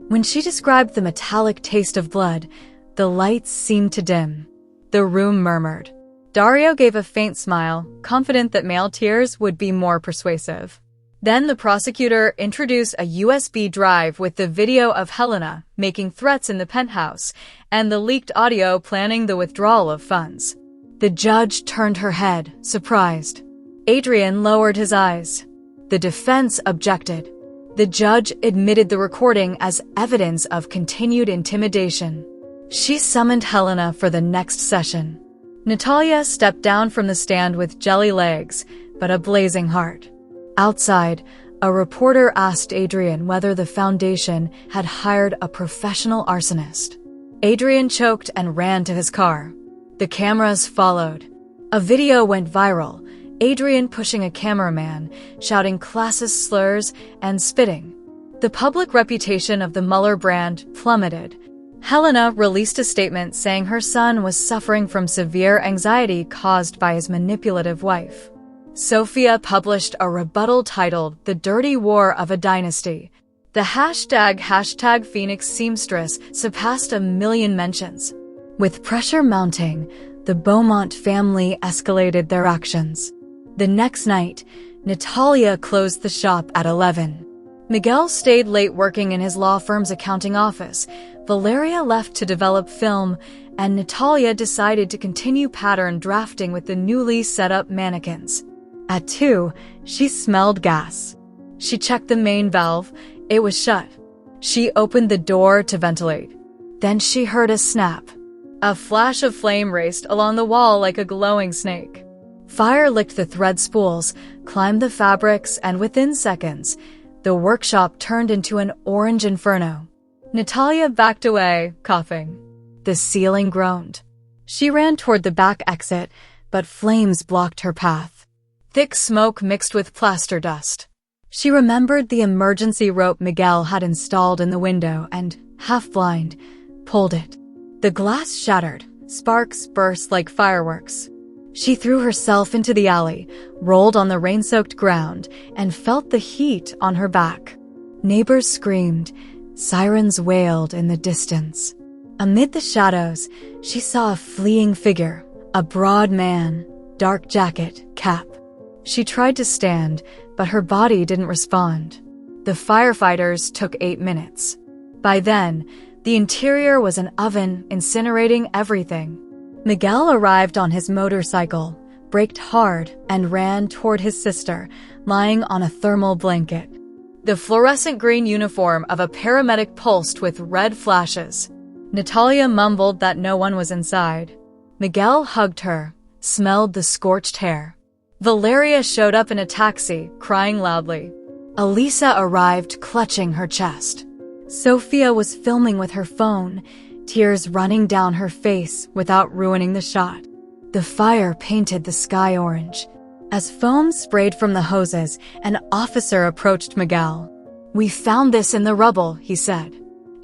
When she described the metallic taste of blood, the lights seemed to dim. The room murmured. Dario gave a faint smile, confident that male tears would be more persuasive. Then the prosecutor introduced a USB drive with the video of Helena making threats in the penthouse and the leaked audio planning the withdrawal of funds. The judge turned her head, surprised. Adrian lowered his eyes. The defense objected. The judge admitted the recording as evidence of continued intimidation. She summoned Helena for the next session. Natalia stepped down from the stand with jelly legs, but a blazing heart. Outside, a reporter asked Adrian whether the foundation had hired a professional arsonist. Adrian choked and ran to his car. The cameras followed. A video went viral, Adrian pushing a cameraman, shouting classist slurs, and spitting. The public reputation of the Mueller brand plummeted. Helena released a statement saying her son was suffering from severe anxiety caused by his manipulative wife. Sophia published a rebuttal titled The Dirty War of a Dynasty. The hashtag Phoenix Seamstress surpassed 1 million mentions. With pressure mounting, the Beaumont family escalated their actions. The next night, Natalia closed the shop at 11. Miguel stayed late working in his law firm's accounting office. Valeria left to develop film, and Natalia decided to continue pattern drafting with the newly set up mannequins. At 2, she smelled gas. She checked the main valve. It was shut. She opened the door to ventilate. Then she heard a snap. A flash of flame raced along the wall like a glowing snake. Fire licked the thread spools, climbed the fabrics, and within seconds, the workshop turned into an orange inferno. Natalia backed away, coughing. The ceiling groaned. She ran toward the back exit, but flames blocked her path. Thick smoke mixed with plaster dust. She remembered the emergency rope Miguel had installed in the window and, half blind, pulled it. The glass shattered. Sparks burst like fireworks. She threw herself into the alley, rolled on the rain-soaked ground, and felt the heat on her back. Neighbors screamed. Sirens wailed in the distance. Amid the shadows, she saw a fleeing figure, a broad man, dark jacket, cap. She tried to stand, but her body didn't respond. The firefighters took 8 minutes. By then, the interior was an oven, incinerating everything. Miguel arrived on his motorcycle, braked hard, and ran toward his sister, lying on a thermal blanket. The fluorescent green uniform of a paramedic pulsed with red flashes. Natalia mumbled that no one was inside. Miguel hugged her, smelled the scorched hair. Valeria showed up in a taxi, crying loudly. Elisa arrived, clutching her chest. Sophia was filming with her phone, tears running down her face without ruining the shot. The fire painted the sky orange. As foam sprayed from the hoses, an officer approached Miguel. "We found this in the rubble," he said.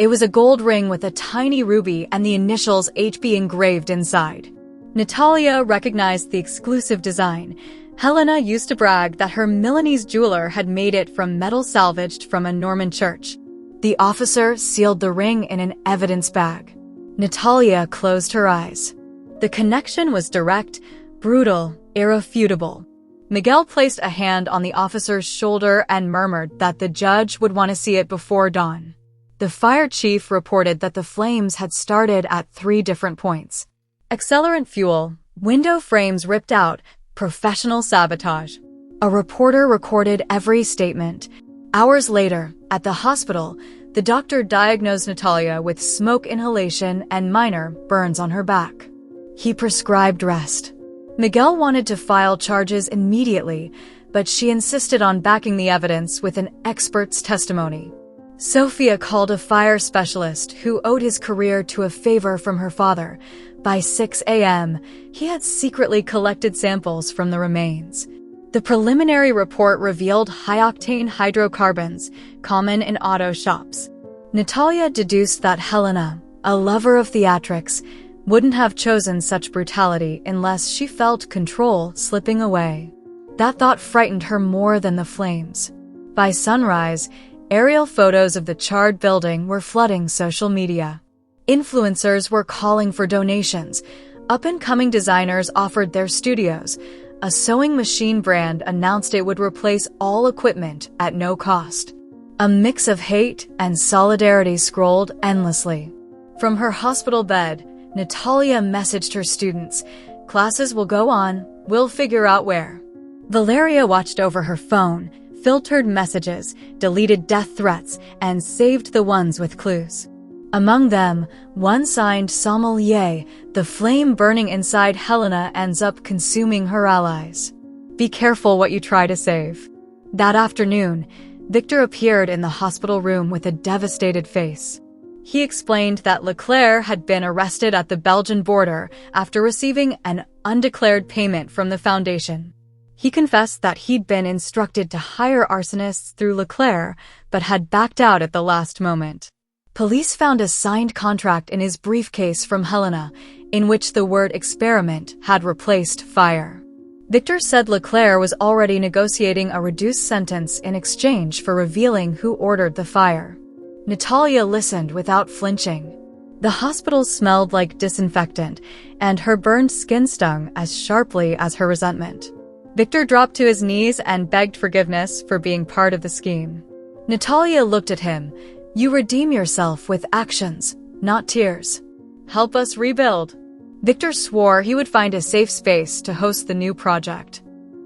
It was a gold ring with a tiny ruby and the initials HB engraved inside. Natalia recognized the exclusive design. Helena used to brag that her Milanese jeweler had made it from metal salvaged from a Norman church. The officer sealed the ring in an evidence bag. Natalia closed her eyes. The connection was direct, brutal, irrefutable. Miguel placed a hand on the officer's shoulder and murmured that the judge would want to see it before dawn. The fire chief reported that the flames had started at 3 different points. Accelerant fuel, window frames ripped out, professional sabotage. A reporter recorded every statement. Hours later, at the hospital, the doctor diagnosed Natalia with smoke inhalation and minor burns on her back. He prescribed rest. Miguel wanted to file charges immediately, but she insisted on backing the evidence with an expert's testimony. Sophia called a fire specialist who owed his career to a favor from her father. By 6 a.m., he had secretly collected samples from the remains. The preliminary report revealed high-octane hydrocarbons, common in auto shops. Natalia deduced that Helena, a lover of theatrics, wouldn't have chosen such brutality unless she felt control slipping away. That thought frightened her more than the flames. By sunrise, aerial photos of the charred building were flooding social media. Influencers were calling for donations. Up-and-coming designers offered their studios. a sewing machine brand announced it would replace all equipment at no cost. A mix of hate and solidarity scrolled endlessly. From her hospital bed, Natalia messaged her students, "Classes will go on, we'll figure out where." Valeria watched over her phone, filtered messages, deleted death threats, and saved the ones with clues. Among them, one signed Sommelier, the flame burning inside Helena ends up consuming her allies. Be careful what you try to save. That afternoon, Victor appeared in the hospital room with a devastated face. He explained that Leclerc had been arrested at the Belgian border after receiving an undeclared payment from the foundation. He confessed that he'd been instructed to hire arsonists through Leclerc, but had backed out at the last moment. Police found a signed contract in his briefcase from Helena, in which the word experiment had replaced fire. Victor said Leclerc was already negotiating a reduced sentence in exchange for revealing who ordered the fire. Natalia listened without flinching. The hospital smelled like disinfectant, and her burned skin stung as sharply as her resentment. Victor dropped to his knees and begged forgiveness for being part of the scheme. Natalia looked at him. "You redeem yourself with actions, not tears. Help us rebuild." Victor swore he would find a safe space to host the new project.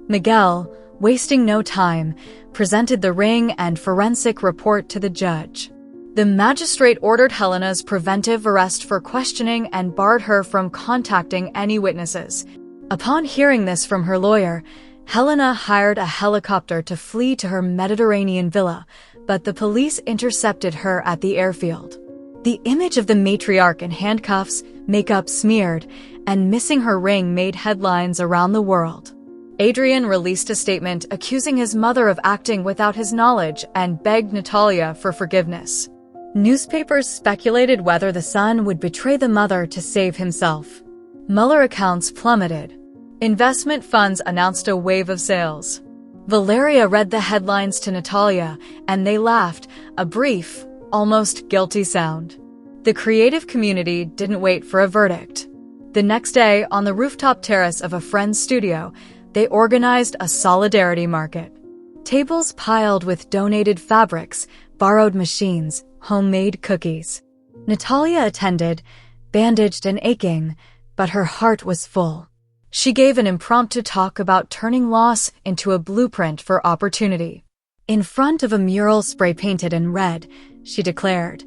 Miguel, wasting no time, presented the ring and forensic report to the judge. The magistrate ordered Helena's preventive arrest for questioning and barred her from contacting any witnesses. Upon hearing this from her lawyer, Helena hired a helicopter to flee to her Mediterranean villa, but the police intercepted her at the airfield. The image of the matriarch in handcuffs, makeup smeared, and missing her ring made headlines around the world. Adrian released a statement accusing his mother of acting without his knowledge and begged Natalia for forgiveness. Newspapers speculated whether the son would betray the mother to save himself. Mueller accounts plummeted. Investment funds announced a wave of sales. Valeria read the headlines to Natalia, and they laughed, a brief, almost guilty sound. The creative community didn't wait for a verdict. The next day, on the rooftop terrace of a friend's studio, they organized a solidarity market. Tables piled with donated fabrics, borrowed machines, homemade cookies. Natalia attended, bandaged and aching, but her heart was full. She gave an impromptu talk about turning loss into a blueprint for opportunity. In front of a mural spray-painted in red, she declared,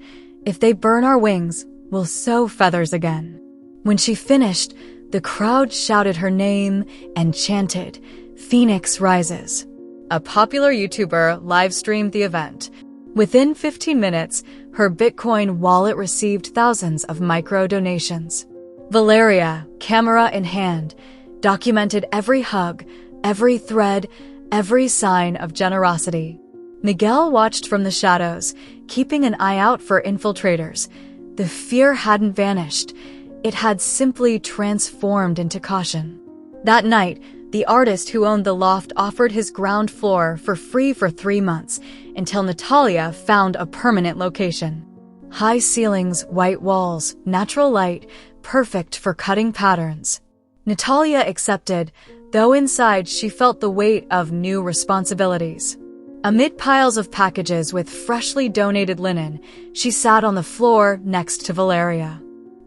"If they burn our wings, we'll sew feathers again." When she finished, the crowd shouted her name and chanted, "Phoenix rises." A popular YouTuber live-streamed the event. Within 15 minutes, her Bitcoin wallet received thousands of micro-donations. Valeria, camera in hand, documented every hug, every thread, every sign of generosity. Miguel watched from the shadows, keeping an eye out for infiltrators. The fear hadn't vanished. It had simply transformed into caution. That night, the artist who owned the loft offered his ground floor for free for 3 months, until Natalia found a permanent location. High ceilings, white walls, natural light, perfect for cutting patterns. Natalia accepted, though inside she felt the weight of new responsibilities. Amid piles of packages with freshly donated linen, she sat on the floor next to Valeria.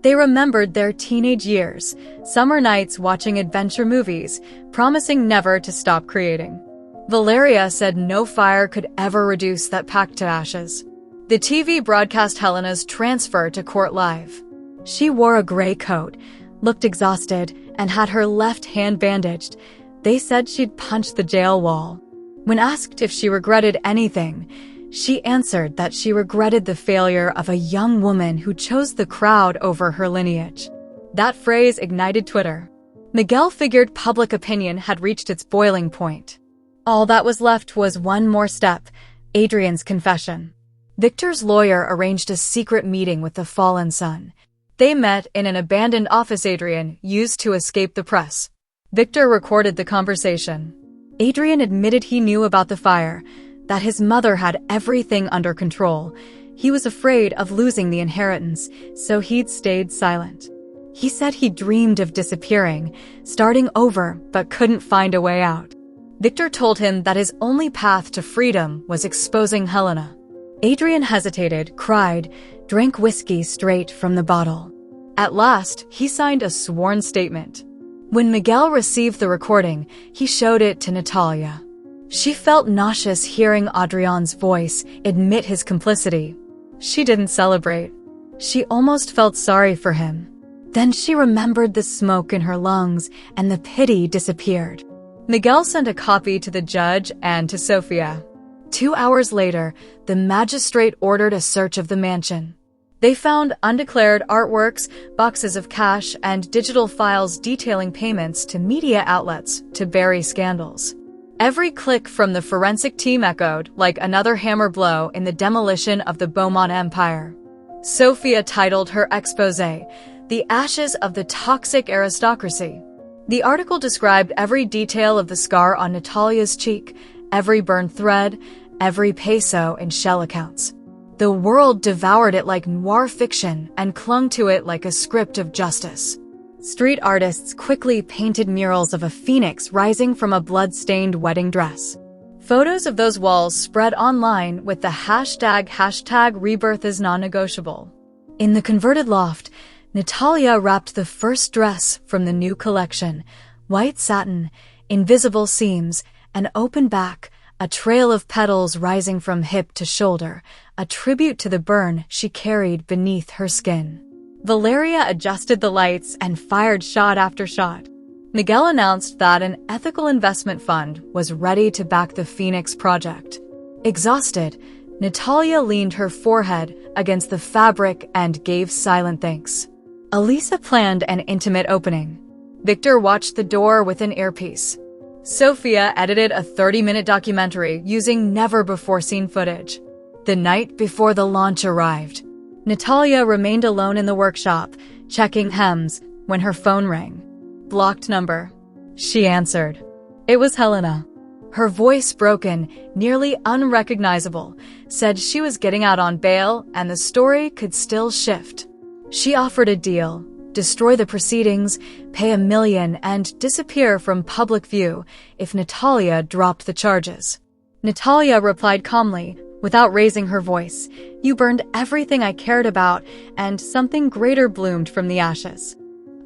They remembered their teenage years, summer nights watching adventure movies, promising never to stop creating. Valeria said no fire could ever reduce that pact to ashes. The TV broadcast Helena's transfer to court live. She wore a gray coat, looked exhausted, and had her left hand bandaged. They said she'd punched the jail wall. When asked if she regretted anything, she answered that she regretted the failure of a young woman who chose the crowd over her lineage. That phrase ignited Twitter. Miguel figured public opinion had reached its boiling point. All that was left was one more step, Adrian's confession. Victor's lawyer arranged a secret meeting with the fallen son. They met in an abandoned office Adrian used to escape the press. Victor recorded the conversation. Adrian admitted he knew about the fire, that his mother had everything under control. He was afraid of losing the inheritance, so he'd stayed silent. He said he dreamed of disappearing, starting over, but couldn't find a way out. Victor told him that his only path to freedom was exposing Helena. Adrian hesitated, cried, drank whiskey straight from the bottle. At last, he signed a sworn statement. When Miguel received the recording, he showed it to Natalia. She felt nauseous hearing Adrian's voice admit his complicity. She didn't celebrate. She almost felt sorry for him. Then she remembered the smoke in her lungs, and the pity disappeared. Miguel sent a copy to the judge and to Sofia. 2 hours later, the magistrate ordered a search of the mansion. They found undeclared artworks, boxes of cash, and digital files detailing payments to media outlets to bury scandals. Every click from the forensic team echoed like another hammer blow in the demolition of the Beaumont Empire. Sofia titled her exposé, "The Ashes of the Toxic Aristocracy." The article described every detail of the scar on Natalia's cheek, every burned thread, every peso in shell accounts. The world devoured it like noir fiction and clung to it like a script of justice. Street artists quickly painted murals of a phoenix rising from a blood-stained wedding dress. Photos of those walls spread online with the hashtag rebirth is non-negotiable. In the converted loft, Natalia wrapped the first dress from the new collection, white satin, invisible seams, an open back, a trail of petals rising from hip to shoulder, a tribute to the burn she carried beneath her skin. Valeria adjusted the lights and fired shot after shot. Miguel announced that an ethical investment fund was ready to back the Phoenix project. Exhausted, Natalia leaned her forehead against the fabric and gave silent thanks. Elisa planned an intimate opening. Victor watched the door with an earpiece. Sofia edited a 30-minute documentary using never-before-seen footage. The night before the launch arrived, Natalia remained alone in the workshop, checking hems, when her phone rang. Blocked number. She answered. It was Helena. Her voice, broken, nearly unrecognizable, said she was getting out on bail and the story could still shift. She offered a deal: destroy the proceedings, pay $1 million, and disappear from public view if Natalia dropped the charges. Natalia replied calmly, without raising her voice, "You burned everything I cared about, and something greater bloomed from the ashes."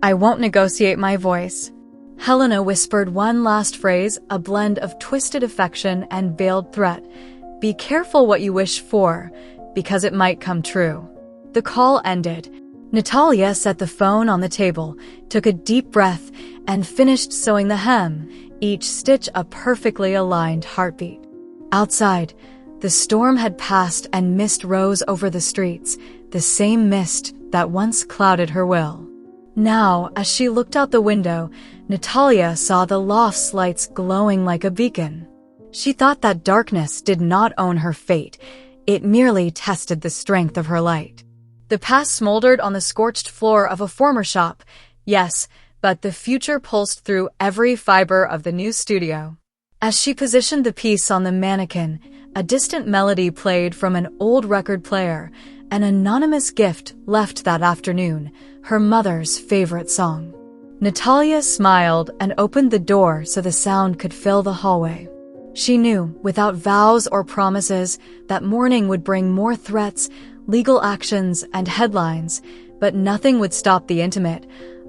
"I won't negotiate my voice." Helena whispered one last phrase, a blend of twisted affection and veiled threat. "Be careful what you wish for, because it might come true." The call ended. Natalia set the phone on the table, took a deep breath, and finished sewing the hem, each stitch a perfectly aligned heartbeat. Outside, the storm had passed and mist rose over the streets, the same mist that once clouded her will. Now, as she looked out the window, Natalia saw the loft's lights glowing like a beacon. She thought that darkness did not own her fate. It merely tested the strength of her light. The past smoldered on the scorched floor of a former shop. Yes, but the future pulsed through every fiber of the new studio. As she positioned the piece on the mannequin, a distant melody played from an old record player, an anonymous gift left that afternoon, her mother's favorite song. Natalia smiled and opened the door so the sound could fill the hallway. She knew, without vows or promises, that morning would bring more threats, legal actions, and headlines, but nothing would stop the intimate,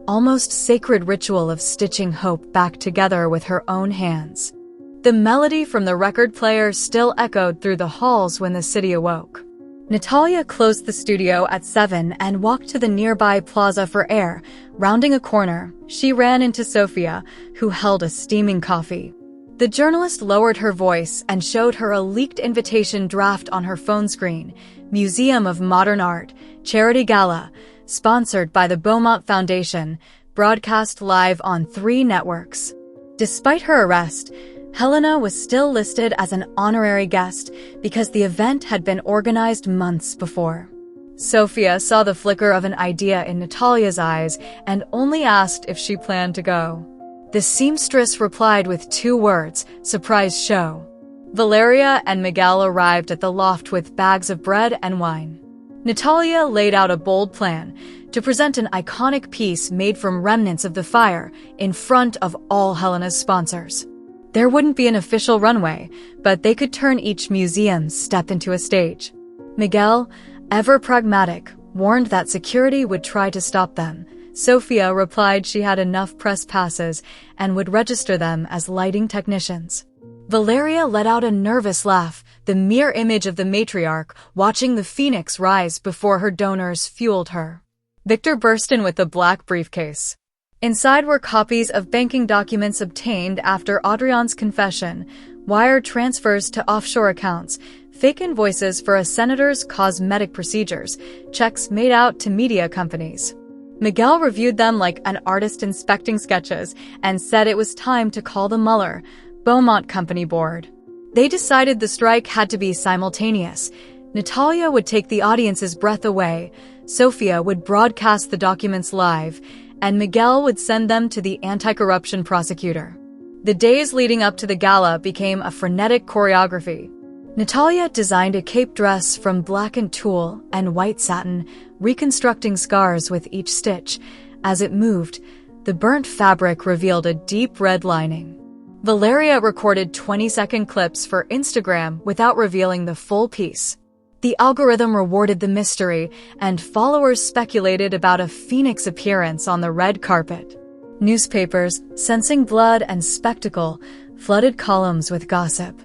almost sacred ritual of stitching hope back together with her own hands. The melody from the record player still echoed through the halls when the city awoke. Natalia closed the studio at 7 and walked to the nearby plaza for air. Rounding a corner, she ran into Sofia, who held a steaming coffee. The journalist lowered her voice and showed her a leaked invitation draft on her phone screen. Museum of Modern Art, Charity Gala, sponsored by the Beaumont Foundation, broadcast live on 3 networks. Despite her arrest, Helena was still listed as an honorary guest because the event had been organized months before. Sofia saw the flicker of an idea in Natalia's eyes and only asked if she planned to go. The seamstress replied with 2 words, "Surprise show." Valeria and Miguel arrived at the loft with bags of bread and wine. Natalia laid out a bold plan to present an iconic piece made from remnants of the fire in front of all Helena's sponsors. There wouldn't be an official runway, but they could turn each museum's step into a stage. Miguel, ever pragmatic, warned that security would try to stop them. Sofia replied she had enough press passes and would register them as lighting technicians. Valeria let out a nervous laugh. The mere image of the matriarch watching the phoenix rise before her donors fueled her. Victor burst in with a black briefcase. Inside were copies of banking documents obtained after Adrian's confession, wire transfers to offshore accounts, fake invoices for a senator's cosmetic procedures, checks made out to media companies. Miguel reviewed them like an artist inspecting sketches and said it was time to call the Mueller, Beaumont Company board. They decided the strike had to be simultaneous. Natalia would take the audience's breath away, Sofia would broadcast the documents live, and Miguel would send them to the anti-corruption prosecutor. The days leading up to the gala became a frenetic choreography. Natalia designed a cape dress from blackened tulle and white satin, reconstructing scars with each stitch. As it moved, the burnt fabric revealed a deep red lining. Valeria recorded 20-second clips for Instagram without revealing the full piece. The algorithm rewarded the mystery, and followers speculated about a phoenix appearance on the red carpet. Newspapers, sensing blood and spectacle, flooded columns with gossip.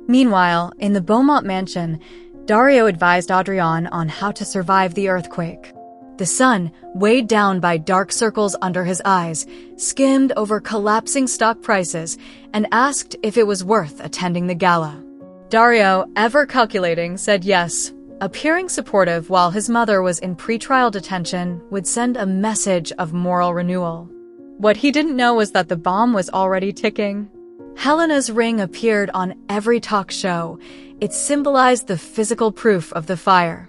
Meanwhile, in the Beaumont mansion, Dario advised Adrian on how to survive the earthquake. The sun, weighed down by dark circles under his eyes, skimmed over collapsing stock prices and asked if it was worth attending the gala. Dario, ever calculating, said yes. Appearing supportive while his mother was in pretrial detention would send a message of moral renewal. What he didn't know was that the bomb was already ticking. Helena's ring appeared on every talk show. It symbolized the physical proof of the fire.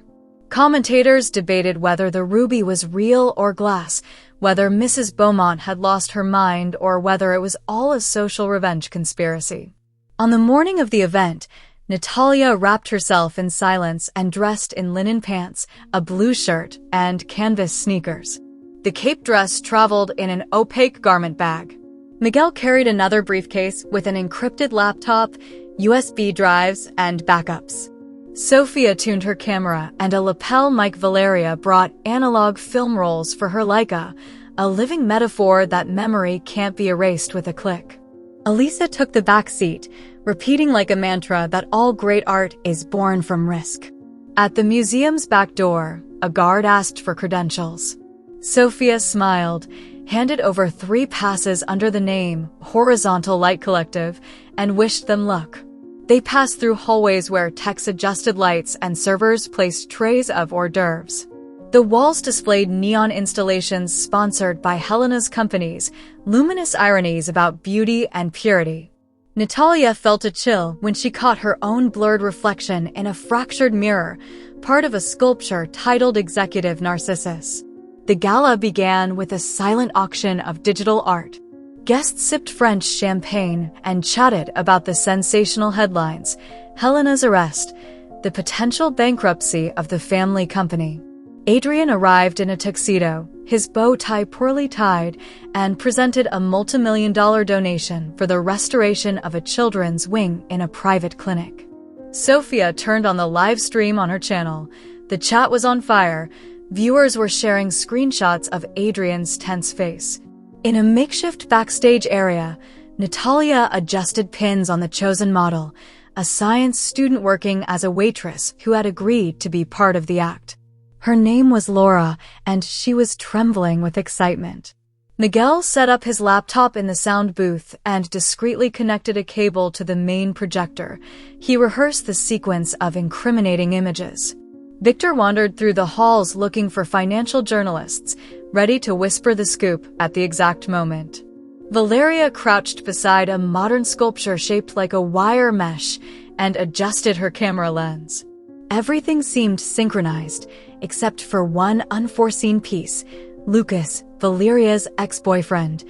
Commentators debated whether the ruby was real or glass, whether Mrs. Beaumont had lost her mind, or whether it was all a social revenge conspiracy. On the morning of the event, Natalia wrapped herself in silence and dressed in linen pants, a blue shirt, and canvas sneakers. The cape dress traveled in an opaque garment bag. Miguel carried another briefcase with an encrypted laptop, USB drives, and backups. Sofia tuned her camera, and a lapel mic. Valeria brought analog film rolls for her Leica, a living metaphor that memory can't be erased with a click. Elisa took the back seat, repeating like a mantra that all great art is born from risk. At the museum's back door, a guard asked for credentials. Sofia smiled, handed over 3 passes under the name Horizontal Light Collective, and wished them luck. They passed through hallways where techs adjusted lights and servers placed trays of hors d'oeuvres. The walls displayed neon installations sponsored by Helena's companies, luminous ironies about beauty and purity. Natalia felt a chill when she caught her own blurred reflection in a fractured mirror, part of a sculpture titled Executive Narcissus. The gala began with a silent auction of digital art. Guests sipped French champagne and chatted about the sensational headlines: Helena's arrest, the potential bankruptcy of the family company. Adrian arrived in a tuxedo, his bow tie poorly tied, and presented a multimillion-dollar donation for the restoration of a children's wing in a private clinic. Sofia turned on the live stream on her channel. The chat was on fire. Viewers were sharing screenshots of Adrian's tense face. In a makeshift backstage area, Natalia adjusted pins on the chosen model, a science student working as a waitress who had agreed to be part of the act. Her name was Laura, and she was trembling with excitement. Miguel set up his laptop in the sound booth and discreetly connected a cable to the main projector. He rehearsed the sequence of incriminating images. Victor wandered through the halls looking for financial journalists, ready to whisper the scoop at the exact moment. Valeria crouched beside a modern sculpture shaped like a wire mesh and adjusted her camera lens. Everything seemed synchronized, except for one unforeseen piece. Lucas, Valeria's ex-boyfriend,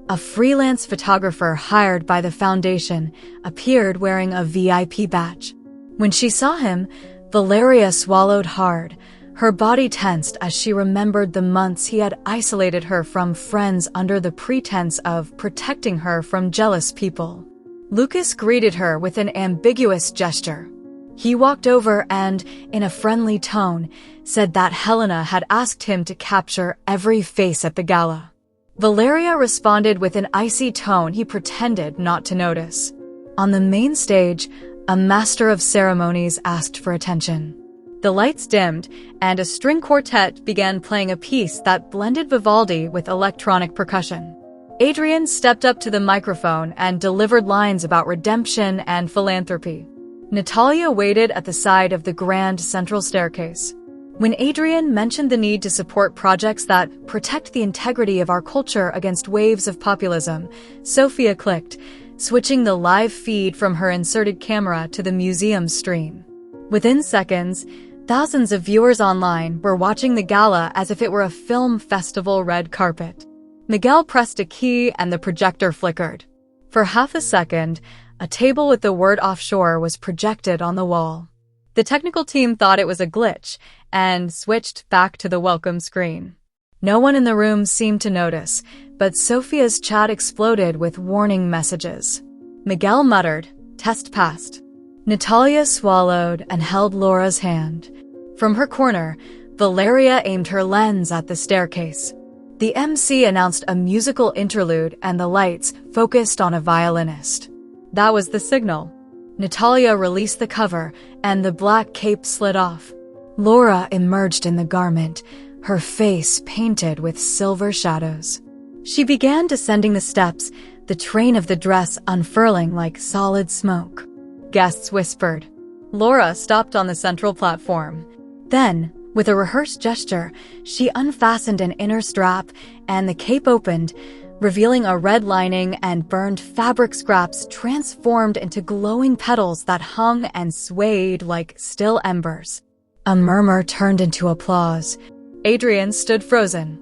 a freelance photographer hired by the foundation, appeared wearing a VIP badge. When she saw him, Valeria swallowed hard. Her body tensed as she remembered the months he had isolated her from friends under the pretense of protecting her from jealous people. Lucas greeted her with an ambiguous gesture. He walked over and, in a friendly tone, said that Helena had asked him to capture every face at the gala. Valeria responded with an icy tone he pretended not to notice. On the main stage, a master of ceremonies asked for attention. The lights dimmed, and a string quartet began playing a piece that blended Vivaldi with electronic percussion. Adrian stepped up to the microphone and delivered lines about redemption and philanthropy. Natalia waited at the side of the grand central staircase. When Adrian mentioned the need to support projects that protect the integrity of our culture against waves of populism, Sophia clicked, switching the live feed from her inserted camera to the museum stream. Within seconds, thousands of viewers online were watching the gala as if it were a film festival red carpet. Miguel pressed a key and the projector flickered. For half a second, a table with the word offshore was projected on the wall. The technical team thought it was a glitch and switched back to the welcome screen. No one in the room seemed to notice, but Sophia's chat exploded with warning messages. Miguel muttered, "Test passed." Natalia swallowed and held Laura's hand. From her corner, Valeria aimed her lens at the staircase. The MC announced a musical interlude and the lights focused on a violinist. That was the signal. Natalia released the cover and the black cape slid off. Laura emerged in the garment, her face painted with silver shadows. She began descending the steps, the train of the dress unfurling like solid smoke. Guests whispered. Laura stopped on the central platform. Then, with a rehearsed gesture, she unfastened an inner strap and the cape opened, revealing a red lining and burned fabric scraps transformed into glowing petals that hung and swayed like still embers. A murmur turned into applause. Adrian stood frozen.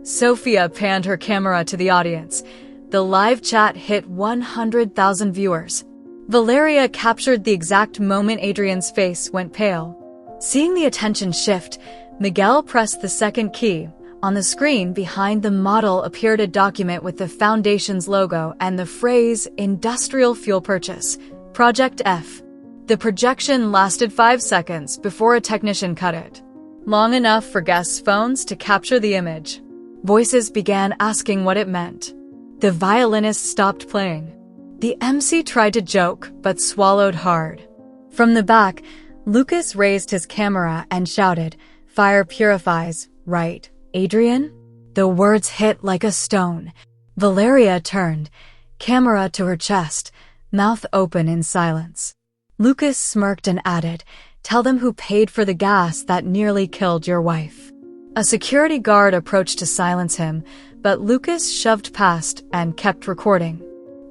Sophia panned her camera to the audience. The live chat hit 100,000 viewers. Valeria captured the exact moment Adrian's face went pale. Seeing the attention shift, Miguel pressed the second key. On the screen behind the model appeared a document with the foundation's logo and the phrase Industrial Fuel Purchase, Project F. The projection lasted 5 seconds before a technician cut it. Long enough for guests' phones to capture the image. Voices began asking what it meant. The violinist stopped playing. The MC tried to joke, but swallowed hard. From the back, Lucas raised his camera and shouted, "Fire purifies, right, Adrian?" The words hit like a stone. Valeria turned, camera to her chest, mouth open in silence. Lucas smirked and added, "Tell them who paid for the gas that nearly killed your wife." A security guard approached to silence him, but Lucas shoved past and kept recording.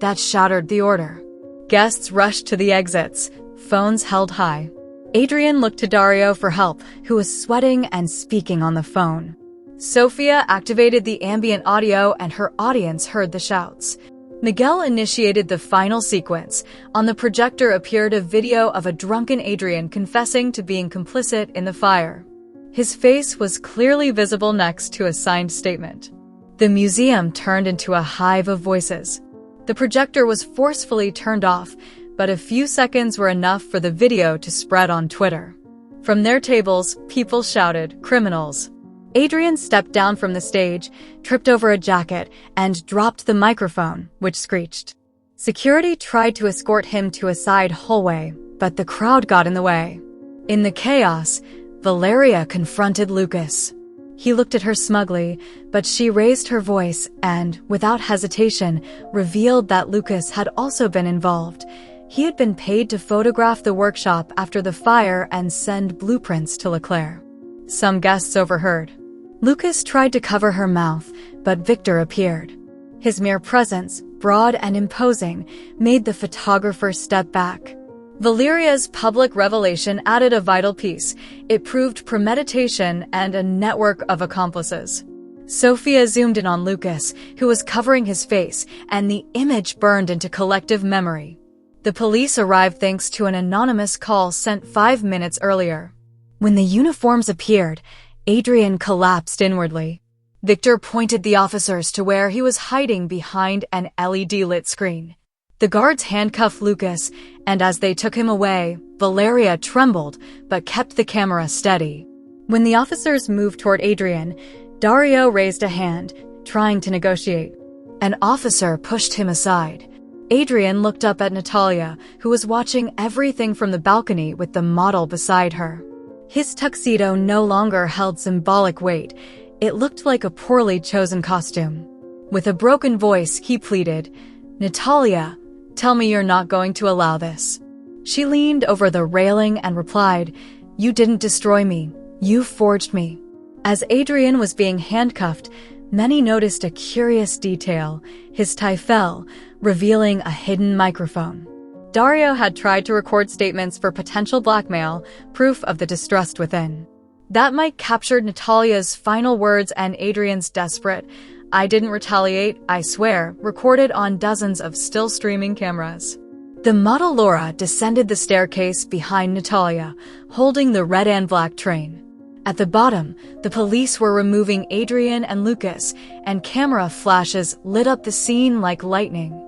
That shattered the order. Guests rushed to the exits, phones held high. Adrian looked to Dario for help, who was sweating and speaking on the phone. Sophia activated the ambient audio and her audience heard the shouts. Miguel initiated the final sequence. On the projector appeared a video of a drunken Adrian confessing to being complicit in the fire. His face was clearly visible next to a signed statement. The museum turned into a hive of voices. The projector was forcefully turned off, but a few seconds were enough for the video to spread on Twitter. From their tables, people shouted, "Criminals." Adrian stepped down from the stage, tripped over a jacket, and dropped the microphone, which screeched. Security tried to escort him to a side hallway, but the crowd got in the way. In the chaos, Valeria confronted Lucas. He looked at her smugly, but she raised her voice and, without hesitation, revealed that Lucas had also been involved. He had been paid to photograph the workshop after the fire and send blueprints to Leclerc. Some guests overheard. Lucas tried to cover her mouth, but Victor appeared. His mere presence, broad and imposing, made the photographer step back. Valeria's public revelation added a vital piece. It proved premeditation and a network of accomplices. Sophia zoomed in on Lucas, who was covering his face, and the image burned into collective memory. The police arrived thanks to an anonymous call sent 5 minutes earlier. When the uniforms appeared, Adrian collapsed inwardly. Victor pointed the officers to where he was hiding behind an LED-lit screen. The guards handcuffed Lucas, and as they took him away, Valeria trembled but kept the camera steady. When the officers moved toward Adrian, Dario raised a hand, trying to negotiate. An officer pushed him aside. Adrian looked up at Natalia, who was watching everything from the balcony with the model beside her. His tuxedo no longer held symbolic weight. It looked like a poorly chosen costume. With a broken voice, he pleaded, "Natalia, tell me you're not going to allow this." She leaned over the railing and replied, "You didn't destroy me. You forged me." As Adrian was being handcuffed, many noticed a curious detail. His tie fell, revealing a hidden microphone. Dario had tried to record statements for potential blackmail, proof of the distrust within. That mic captured Natalia's final words and Adrian's desperate, "I didn't retaliate, I swear," recorded on dozens of still streaming cameras. The model Laura descended the staircase behind Natalia, holding the red and black train. At the bottom, the police were removing Adrian and Lucas, and camera flashes lit up the scene like lightning.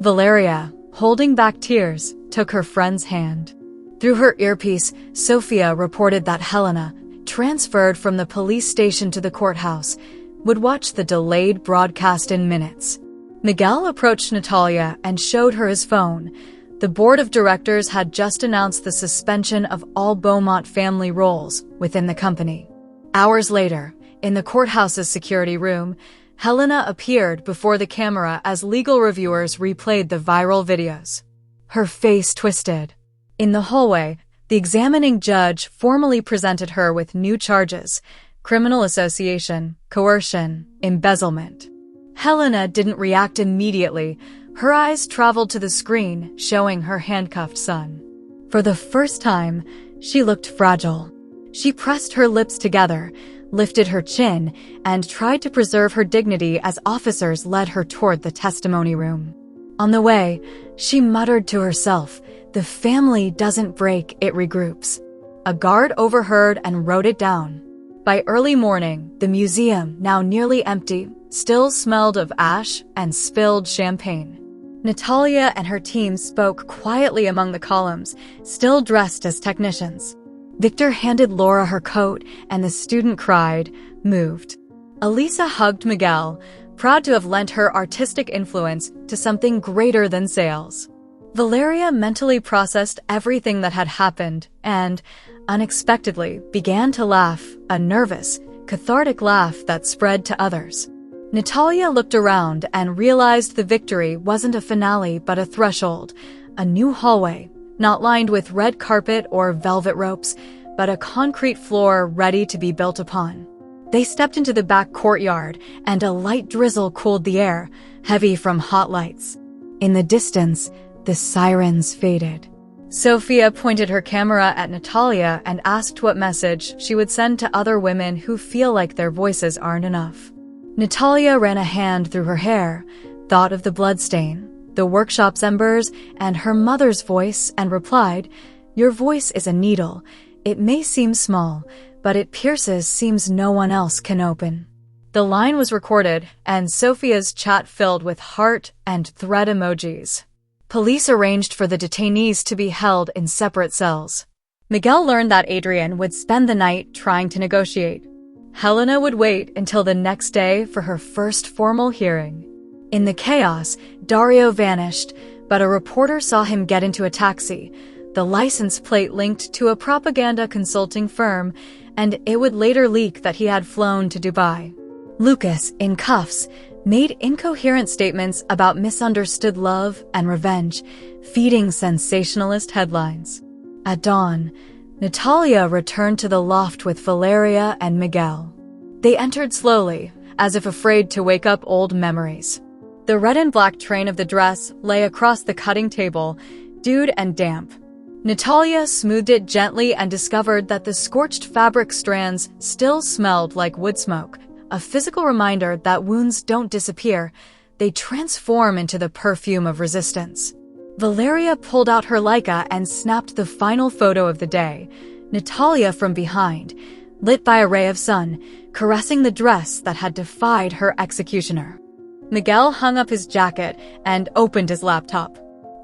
Valeria, holding back tears, took her friend's hand. Through her earpiece, Sophia reported that Helena, transferred from the police station to the courthouse, would watch the delayed broadcast in minutes. Miguel approached Natalia and showed her his phone. The board of directors had just announced the suspension of all Beaumont family roles within the company. Hours later, in the courthouse's security room, Helena appeared before the camera as legal reviewers replayed the viral videos. Her face twisted. In the hallway, the examining judge formally presented her with new charges: criminal association, coercion, embezzlement. Helena didn't react immediately. Her eyes traveled to the screen, showing her handcuffed son. For the first time, she looked fragile. She pressed her lips together, lifted her chin, and tried to preserve her dignity as officers led her toward the testimony room. On the way, she muttered to herself, "The family doesn't break, it regroups." A guard overheard and wrote it down. By early morning, the museum, now nearly empty, still smelled of ash and spilled champagne. Natalia and her team spoke quietly among the columns, still dressed as technicians. Victor handed Laura her coat, and the student cried, moved. Elisa hugged Miguel, proud to have lent her artistic influence to something greater than sales. Valeria mentally processed everything that had happened and, unexpectedly, began to laugh, a nervous, cathartic laugh that spread to others. Natalia looked around and realized the victory wasn't a finale but a threshold, a new hallway, not lined with red carpet or velvet ropes, but a concrete floor ready to be built upon. They stepped into the back courtyard, and a light drizzle cooled the air, heavy from hot lights. In the distance, the sirens faded. Sophia pointed her camera at Natalia and asked what message she would send to other women who feel like their voices aren't enough. Natalia ran a hand through her hair, thought of the bloodstain, the workshop's embers, and her mother's voice, and replied, "Your voice is a needle. It may seem small, but it pierces seams no one else can open." The line was recorded, and Sophia's chat filled with heart and thread emojis. Police arranged for the detainees to be held in separate cells. Miguel learned that Adrian would spend the night trying to negotiate. Helena would wait until the next day for her first formal hearing. In the chaos, Dario vanished, but a reporter saw him get into a taxi, the license plate linked to a propaganda consulting firm, and it would later leak that he had flown to Dubai. Lucas, in cuffs, made incoherent statements about misunderstood love and revenge, feeding sensationalist headlines. At dawn, Natalia returned to the loft with Valeria and Miguel. They entered slowly, as if afraid to wake up old memories. The red and black train of the dress lay across the cutting table, dewed and damp. Natalia smoothed it gently and discovered that the scorched fabric strands still smelled like wood smoke, a physical reminder that wounds don't disappear, they transform into the perfume of resistance. Valeria pulled out her Leica and snapped the final photo of the day. Natalia from behind, lit by a ray of sun, caressing the dress that had defied her executioner. Miguel hung up his jacket and opened his laptop.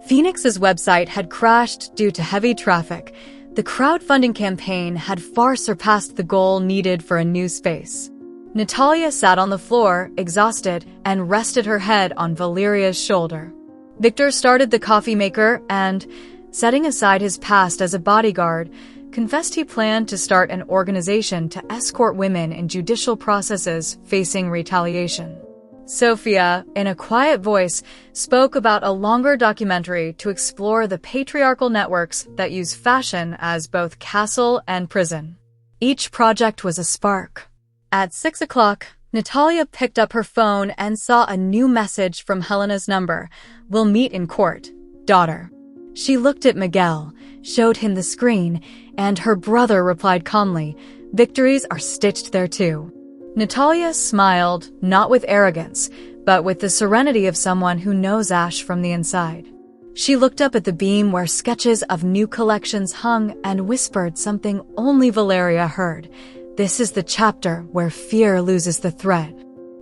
Phoenix's website had crashed due to heavy traffic. The crowdfunding campaign had far surpassed the goal needed for a new space. Natalia sat on the floor, exhausted, and rested her head on Valeria's shoulder. Victor started the coffee maker and, setting aside his past as a bodyguard, confessed he planned to start an organization to escort women in judicial processes facing retaliation. Sophia, in a quiet voice, spoke about a longer documentary to explore the patriarchal networks that use fashion as both castle and prison. Each project was a spark. At 6 o'clock, Natalia picked up her phone and saw a new message from Helena's number. "We'll meet in court, daughter." She looked at Miguel, showed him the screen, and her brother replied calmly, "Victories are stitched there too." Natalia smiled, not with arrogance, but with the serenity of someone who knows Ash from the inside. She looked up at the beam where sketches of new collections hung and whispered something only Valeria heard. "This is the chapter where fear loses the thread."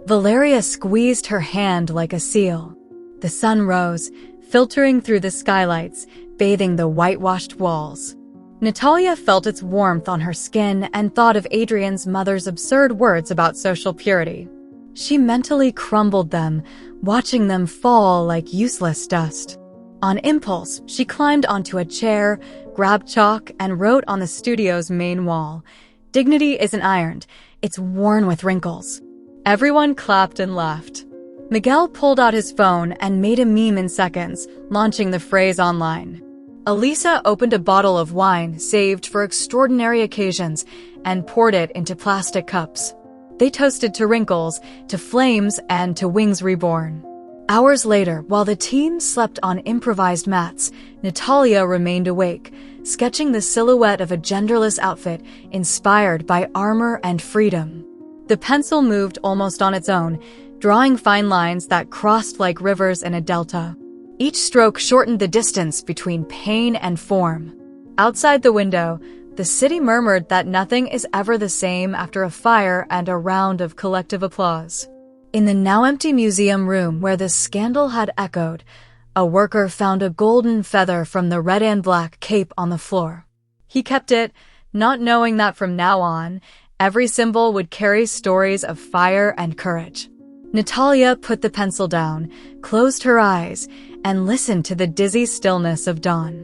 Valeria squeezed her hand like a seal. The sun rose, filtering through the skylights, bathing the whitewashed walls. Natalia felt its warmth on her skin and thought of Adrian's mother's absurd words about social purity. She mentally crumbled them, watching them fall like useless dust. On impulse, she climbed onto a chair, grabbed chalk, and wrote on the studio's main wall, "Dignity isn't ironed, it's worn with wrinkles." Everyone clapped and laughed. Miguel pulled out his phone and made a meme in seconds, launching the phrase online. Elisa opened a bottle of wine saved for extraordinary occasions and poured it into plastic cups. They toasted to wrinkles, to flames, and to wings reborn. Hours later, while the team slept on improvised mats, Natalia remained awake, sketching the silhouette of a genderless outfit inspired by armor and freedom. The pencil moved almost on its own, drawing fine lines that crossed like rivers in a delta. Each stroke shortened the distance between pain and form. Outside the window, the city murmured that nothing is ever the same after a fire and a round of collective applause. In the now-empty museum room where the scandal had echoed, a worker found a golden feather from the red and black cape on the floor. He kept it, not knowing that from now on, every symbol would carry stories of fire and courage. Natalia put the pencil down, closed her eyes, and listened to the dizzy stillness of dawn.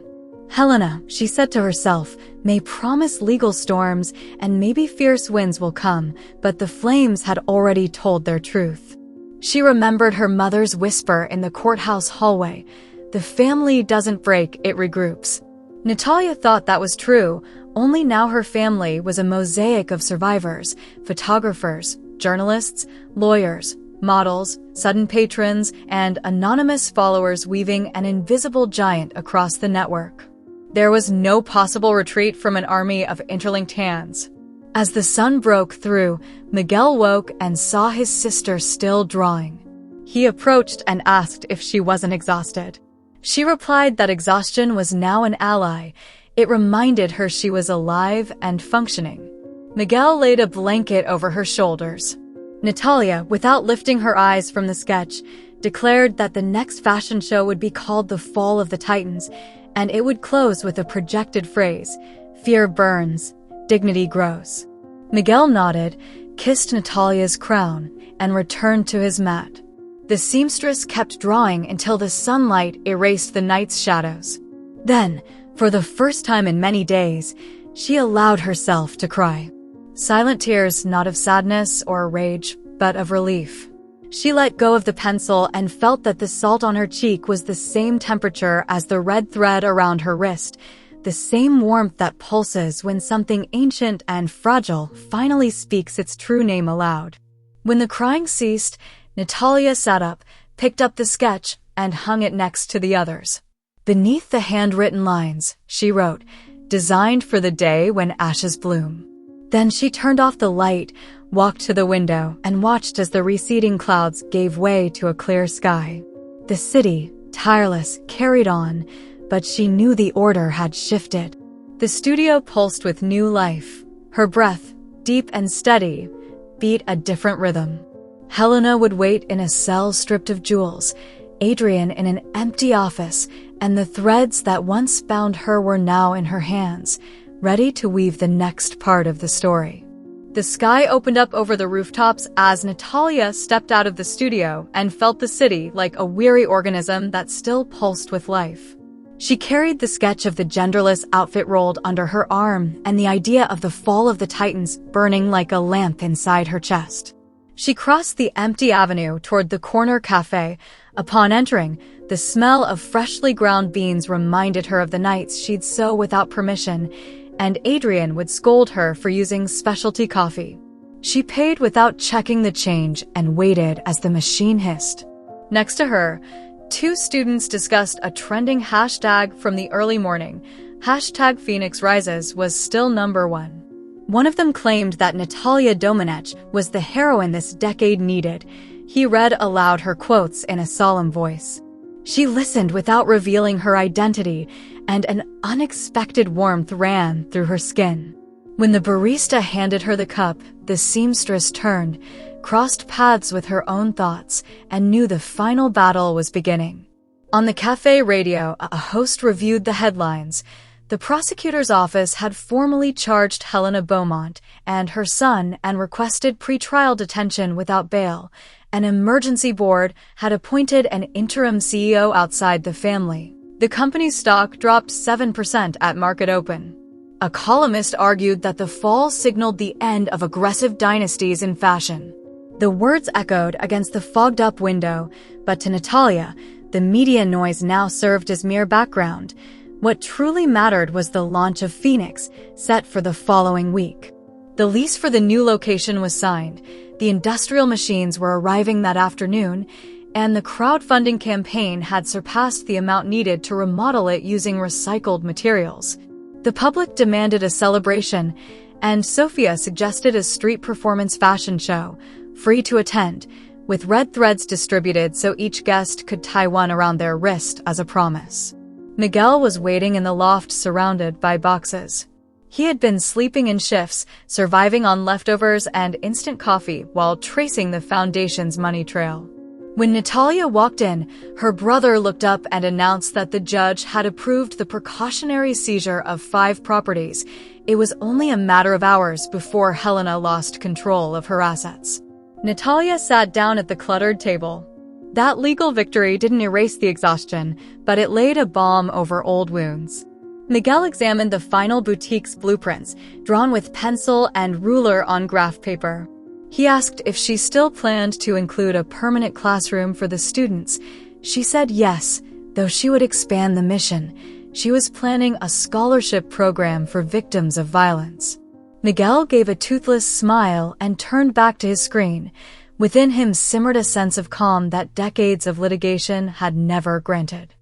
Helena, she said to herself, may promise legal storms and maybe fierce winds will come, but the flames had already told their truth. She remembered her mother's whisper in the courthouse hallway, "The family doesn't break, it regroups." Natalia thought that was true, only now her family was a mosaic of survivors, photographers, journalists, lawyers, models, sudden patrons, and anonymous followers weaving an invisible giant across the network. There was no possible retreat from an army of interlinked hands. As the sun broke through, Miguel woke and saw his sister still drawing. He approached and asked if she wasn't exhausted. She replied that exhaustion was now an ally. It reminded her she was alive and functioning. Miguel laid a blanket over her shoulders. Natalia, without lifting her eyes from the sketch, declared that the next fashion show would be called The Fall of the Titans, and it would close with a projected phrase, "Fear burns, dignity grows." Miguel nodded, kissed Natalia's crown, and returned to his mat. The seamstress kept drawing until the sunlight erased the night's shadows. Then, for the first time in many days, she allowed herself to cry. Silent tears, not of sadness or rage, but of relief. She let go of the pencil and felt that the salt on her cheek was the same temperature as the red thread around her wrist, the same warmth that pulses when something ancient and fragile finally speaks its true name aloud. When the crying ceased, Natalia sat up, picked up the sketch, and hung it next to the others. Beneath the handwritten lines, she wrote, "Designed for the day when ashes bloom." Then she turned off the light, walked to the window, and watched as the receding clouds gave way to a clear sky. The city, tireless, carried on, but she knew the order had shifted. The studio pulsed with new life. Her breath, deep and steady, beat a different rhythm. Helena would wait in a cell stripped of jewels, Adrian in an empty office, and the threads that once bound her were now in her hands, ready to weave the next part of the story. The sky opened up over the rooftops as Natalia stepped out of the studio and felt the city like a weary organism that still pulsed with life. She carried the sketch of the genderless outfit rolled under her arm and the idea of the fall of the Titans burning like a lamp inside her chest. She crossed the empty avenue toward the corner cafe. Upon entering, the smell of freshly ground beans reminded her of the nights she'd sew without permission, and Adrian would scold her for using specialty coffee. She paid without checking the change and waited as the machine hissed. Next to her, two students discussed a trending hashtag from the early morning. Hashtag Phoenix Rises was still #1. One of them claimed that Natalia Domenech was the heroine this decade needed. He read aloud her quotes in a solemn voice. She listened without revealing her identity, and an unexpected warmth ran through her skin. When the barista handed her the cup, the seamstress turned, crossed paths with her own thoughts, and knew the final battle was beginning. On the cafe radio, a host reviewed the headlines. The prosecutor's office had formally charged Helena Beaumont and her son and requested pretrial detention without bail. An emergency board had appointed an interim CEO outside the family. The company's stock dropped 7% at market open. A columnist argued that the fall signaled the end of aggressive dynasties in fashion. The words echoed against the fogged-up window, but to Natalia, the media noise now served as mere background. What truly mattered was the launch of Phoenix, set for the following week. The lease for the new location was signed, the industrial machines were arriving that afternoon, and the crowdfunding campaign had surpassed the amount needed to remodel it using recycled materials. The public demanded a celebration, and Sophia suggested a street performance fashion show, free to attend, with red threads distributed so each guest could tie one around their wrist as a promise. Miguel was waiting in the loft surrounded by boxes. He had been sleeping in shifts, surviving on leftovers and instant coffee while tracing the foundation's money trail. When Natalia walked in, her brother looked up and announced that the judge had approved the precautionary seizure of 5 properties. It was only a matter of hours before Helena lost control of her assets. Natalia sat down at the cluttered table. That legal victory didn't erase the exhaustion, but it laid a balm over old wounds. Miguel examined the final boutique's blueprints, drawn with pencil and ruler on graph paper. He asked if she still planned to include a permanent classroom for the students. She said yes, though she would expand the mission. She was planning a scholarship program for victims of violence. Miguel gave a toothless smile and turned back to his screen. Within him simmered a sense of calm that decades of litigation had never granted.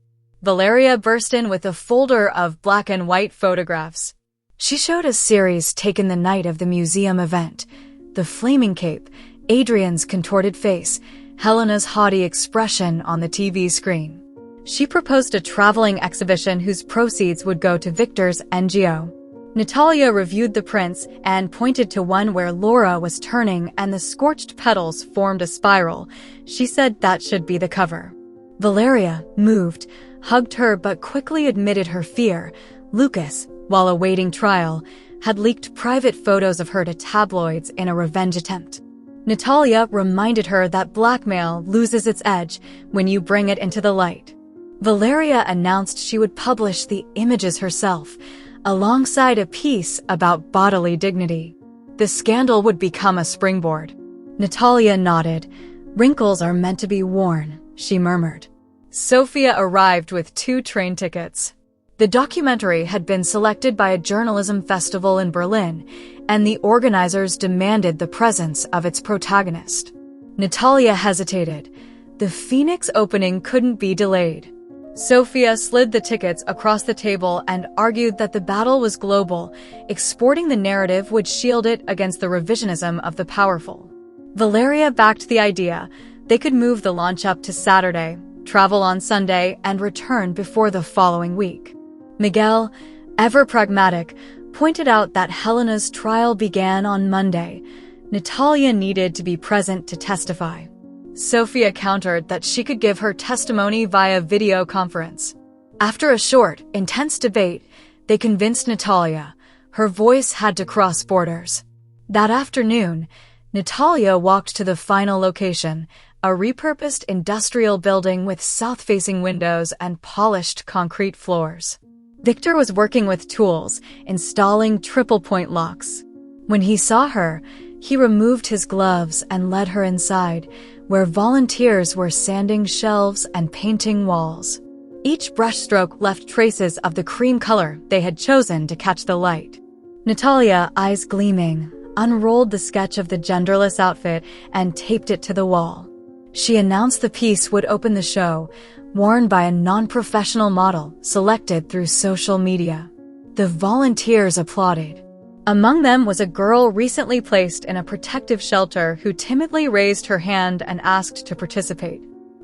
Valeria burst in with a folder of black and white photographs. She showed a series taken the night of the museum event. The flaming cape, Adrian's contorted face, Helena's haughty expression on the TV screen. She proposed a traveling exhibition whose proceeds would go to Victor's NGO. Natalia reviewed the prints and pointed to one where Laura was turning and the scorched petals formed a spiral. She said that should be the cover. Valeria, moved, hugged her but quickly admitted her fear. Lucas, while awaiting trial, had leaked private photos of her to tabloids in a revenge attempt. Natalia reminded her that blackmail loses its edge when you bring it into the light. Valeria announced she would publish the images herself, alongside a piece about bodily dignity. The scandal would become a springboard. Natalia nodded. "Wrinkles are meant to be worn," she murmured. Sophia arrived with 2 train tickets. The documentary had been selected by a journalism festival in Berlin, and the organizers demanded the presence of its protagonist. Natalia hesitated. The Phoenix opening couldn't be delayed. Sophia slid the tickets across the table and argued that the battle was global. Exporting the narrative would shield it against the revisionism of the powerful. Valeria backed the idea. They could move the launch up to Saturday, travel on Sunday, and return before the following week. Miguel, ever pragmatic, pointed out that Helena's trial began on Monday. Natalia needed to be present to testify. Sophia countered that she could give her testimony via video conference. After a short, intense debate, they convinced Natalia. Her voice had to cross borders. That afternoon, Natalia walked to the final location, a repurposed industrial building with south-facing windows and polished concrete floors. Victor was working with tools, installing triple-point locks. When he saw her, he removed his gloves and led her inside, where volunteers were sanding shelves and painting walls. Each brushstroke left traces of the cream color they had chosen to catch the light. Natalia, eyes gleaming, unrolled the sketch of the genderless outfit and taped it to the wall. She announced the piece would open the show, worn by a non-professional model selected through social media. The volunteers applauded. Among them was a girl recently placed in a protective shelter who timidly raised her hand and asked to participate.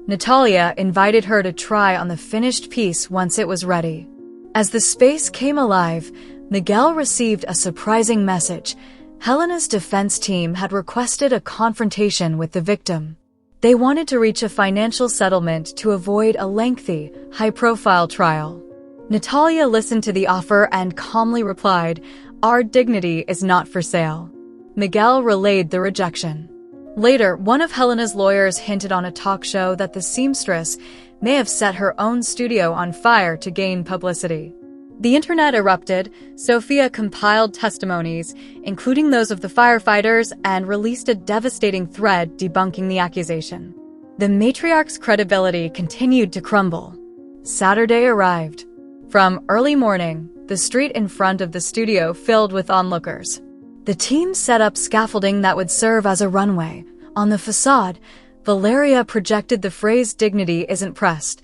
Natalia invited her to try on the finished piece once it was ready. As the space came alive, Miguel received a surprising message. Helena's defense team had requested a confrontation with the victim. They wanted to reach a financial settlement to avoid a lengthy, high-profile trial. Natalia listened to the offer and calmly replied, "Our dignity is not for sale." Miguel relayed the rejection. Later, one of Helena's lawyers hinted on a talk show that the seamstress may have set her own studio on fire to gain publicity. The internet erupted. Sophia compiled testimonies, including those of the firefighters, and released a devastating thread debunking the accusation. The matriarch's credibility continued to crumble. Saturday arrived. From early morning, the street in front of the studio filled with onlookers. The team set up scaffolding that would serve as a runway. On the facade, Valeria projected the phrase "Dignity isn't pressed."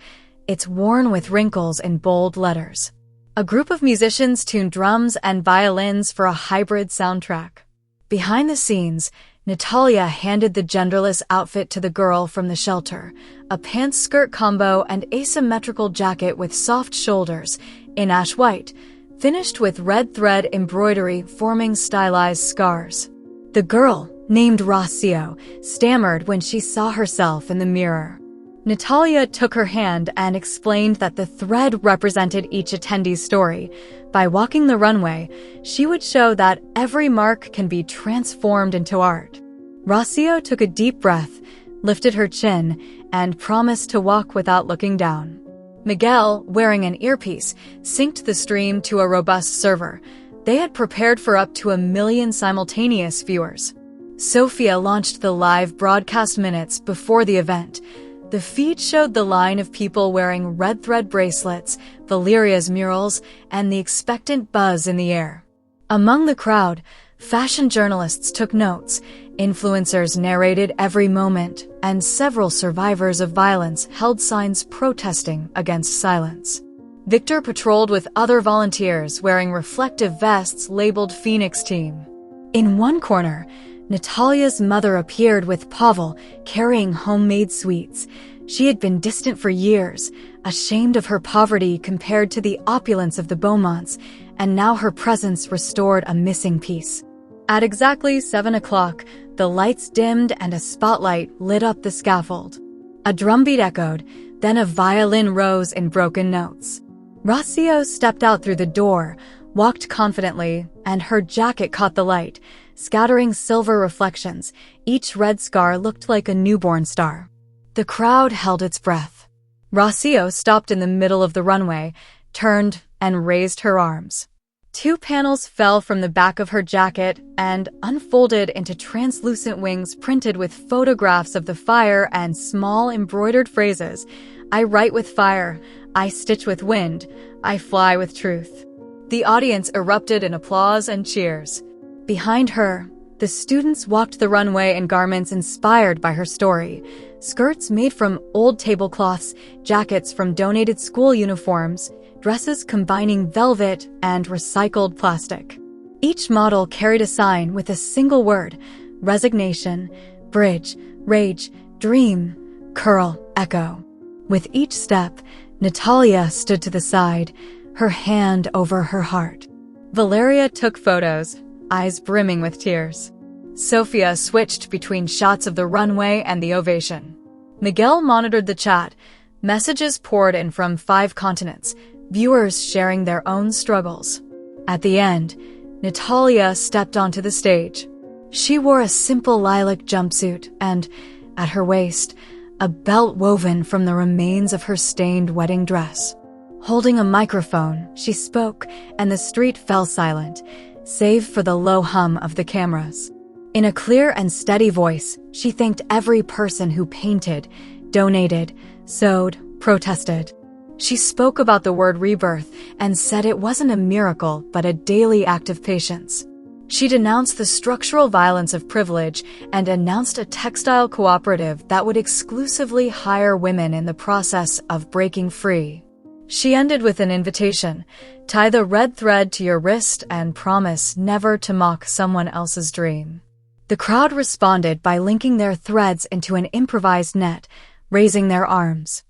It's worn with wrinkles in bold letters. A group of musicians tuned drums and violins for a hybrid soundtrack. Behind the scenes, Natalia handed the genderless outfit to the girl from the shelter, a pants-skirt combo and asymmetrical jacket with soft shoulders, in ash white, finished with red thread embroidery forming stylized scars. The girl, named Rocio, stammered when she saw herself in the mirror. Natalia took her hand and explained that the thread represented each attendee's story. By walking the runway, she would show that every mark can be transformed into art. Rocio took a deep breath, lifted her chin, and promised to walk without looking down. Miguel, wearing an earpiece, synced the stream to a robust server. They had prepared for up to 1 million simultaneous viewers. Sophia launched the live broadcast minutes before the event. The feed showed the line of people wearing red thread bracelets, Valeria's murals, and the expectant buzz in the air. Among the crowd, fashion journalists took notes, influencers narrated every moment, and several survivors of violence held signs protesting against silence. Victor patrolled with other volunteers wearing reflective vests labeled Phoenix Team. In one corner, Natalia's mother appeared with Pavel, carrying homemade sweets. She had been distant for years, ashamed of her poverty compared to the opulence of the Beaumonts, and now her presence restored a missing piece. At exactly 7 o'clock, the lights dimmed and a spotlight lit up the scaffold. A drumbeat echoed, then a violin rose in broken notes. Rocio stepped out through the door, walked confidently, and her jacket caught the light, scattering silver reflections. Each red scar looked like a newborn star. The crowd held its breath. Rocio stopped in the middle of the runway, turned, and raised her arms. 2 panels fell from the back of her jacket and unfolded into translucent wings printed with photographs of the fire and small embroidered phrases. "I write with fire, I stitch with wind, I fly with truth." The audience erupted in applause and cheers. Behind her, the students walked the runway in garments inspired by her story. Skirts made from old tablecloths, jackets from donated school uniforms, dresses combining velvet and recycled plastic. Each model carried a sign with a single word: resignation, bridge, rage, dream, curl, echo. With each step, Natalia stood to the side, her hand over her heart. Valeria took photos, eyes brimming with tears. Sophia switched between shots of the runway and the ovation. Miguel monitored the chat. Messages poured in from 5 continents, viewers sharing their own struggles. At the end, Natalia stepped onto the stage. She wore a simple lilac jumpsuit and, at her waist, a belt woven from the remains of her stained wedding dress. Holding a microphone, she spoke, and the street fell silent, save for the low hum of the cameras. In a clear and steady voice, she thanked every person who painted, donated, sewed, protested. She spoke about the word rebirth and said it wasn't a miracle but a daily act of patience. She denounced the structural violence of privilege and announced a textile cooperative that would exclusively hire women in the process of breaking free. She ended with an invitation: tie the red thread to your wrist and promise never to mock someone else's dream. The crowd responded by linking their threads into an improvised net, raising their arms.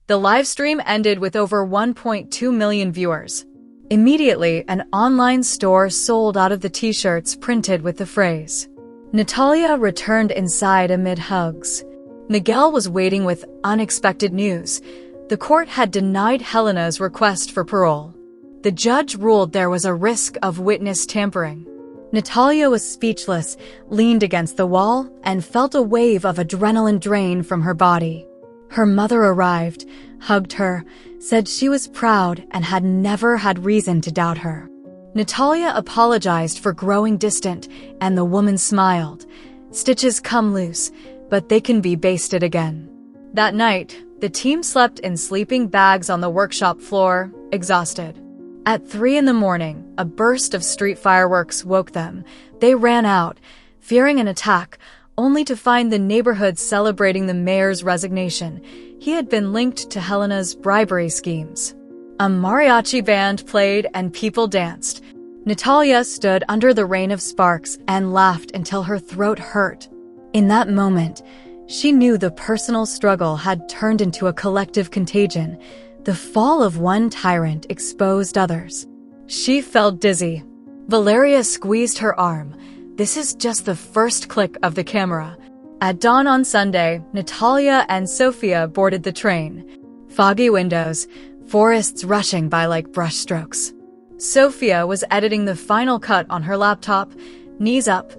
The live stream ended with over 1.2 million viewers. Immediately, an online store sold out of the t-shirts printed with the phrase. Natalia returned inside amid hugs. Miguel was waiting with unexpected news. The court had denied Helena's request for parole. The judge ruled there was a risk of witness tampering. Natalia was speechless, leaned against the wall, and felt a wave of adrenaline drain from her body. Her mother arrived, hugged her, said she was proud and had never had reason to doubt her. Natalia apologized for growing distant, and the woman smiled. Stitches come loose, but they can be basted again. That night, the team slept in sleeping bags on the workshop floor, exhausted. At 3 a.m, a burst of street fireworks woke them. They ran out, fearing an attack, only to find the neighborhood celebrating the mayor's resignation. He had been linked to Helena's bribery schemes. A mariachi band played and people danced. Natalia stood under the rain of sparks and laughed until her throat hurt. In that moment, she knew the personal struggle had turned into a collective contagion. The fall of one tyrant exposed others. She felt dizzy. Valeria squeezed her arm. This is just the first click of the camera. At dawn on Sunday, Natalia and Sophia boarded the train. Foggy windows, forests rushing by like brushstrokes. Sophia was editing the final cut on her laptop, knees up.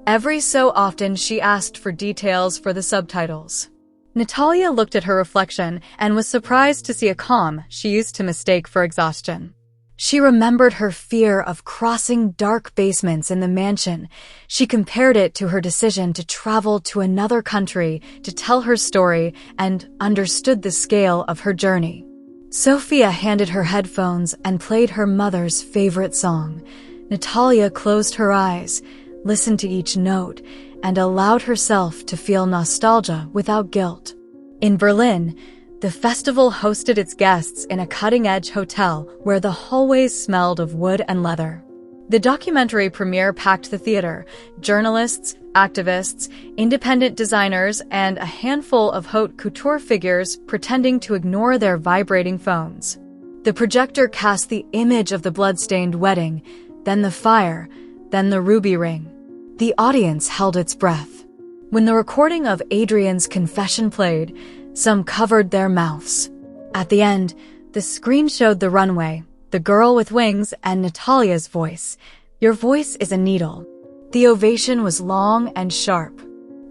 Every so often she asked for details for the subtitles. Natalia looked at her reflection and was surprised to see a calm she used to mistake for exhaustion. She remembered her fear of crossing dark basements in the mansion. She compared it to her decision to travel to another country to tell her story and understood the scale of her journey. Sophia handed her headphones and played her mother's favorite song. Natalia closed her eyes, listened to each note, and allowed herself to feel nostalgia without guilt. In Berlin, the festival hosted its guests in a cutting-edge hotel where the hallways smelled of wood and leather. The documentary premiere packed the theater. Journalists, activists, independent designers, and a handful of haute couture figures pretending to ignore their vibrating phones. The projector cast the image of the blood-stained wedding, then the fire, then the ruby ring. The audience held its breath. When the recording of Adrian's confession played, some covered their mouths. At the end, the screen showed the runway, the girl with wings, and Natalia's voice. "Your voice is a needle." The ovation was long and sharp.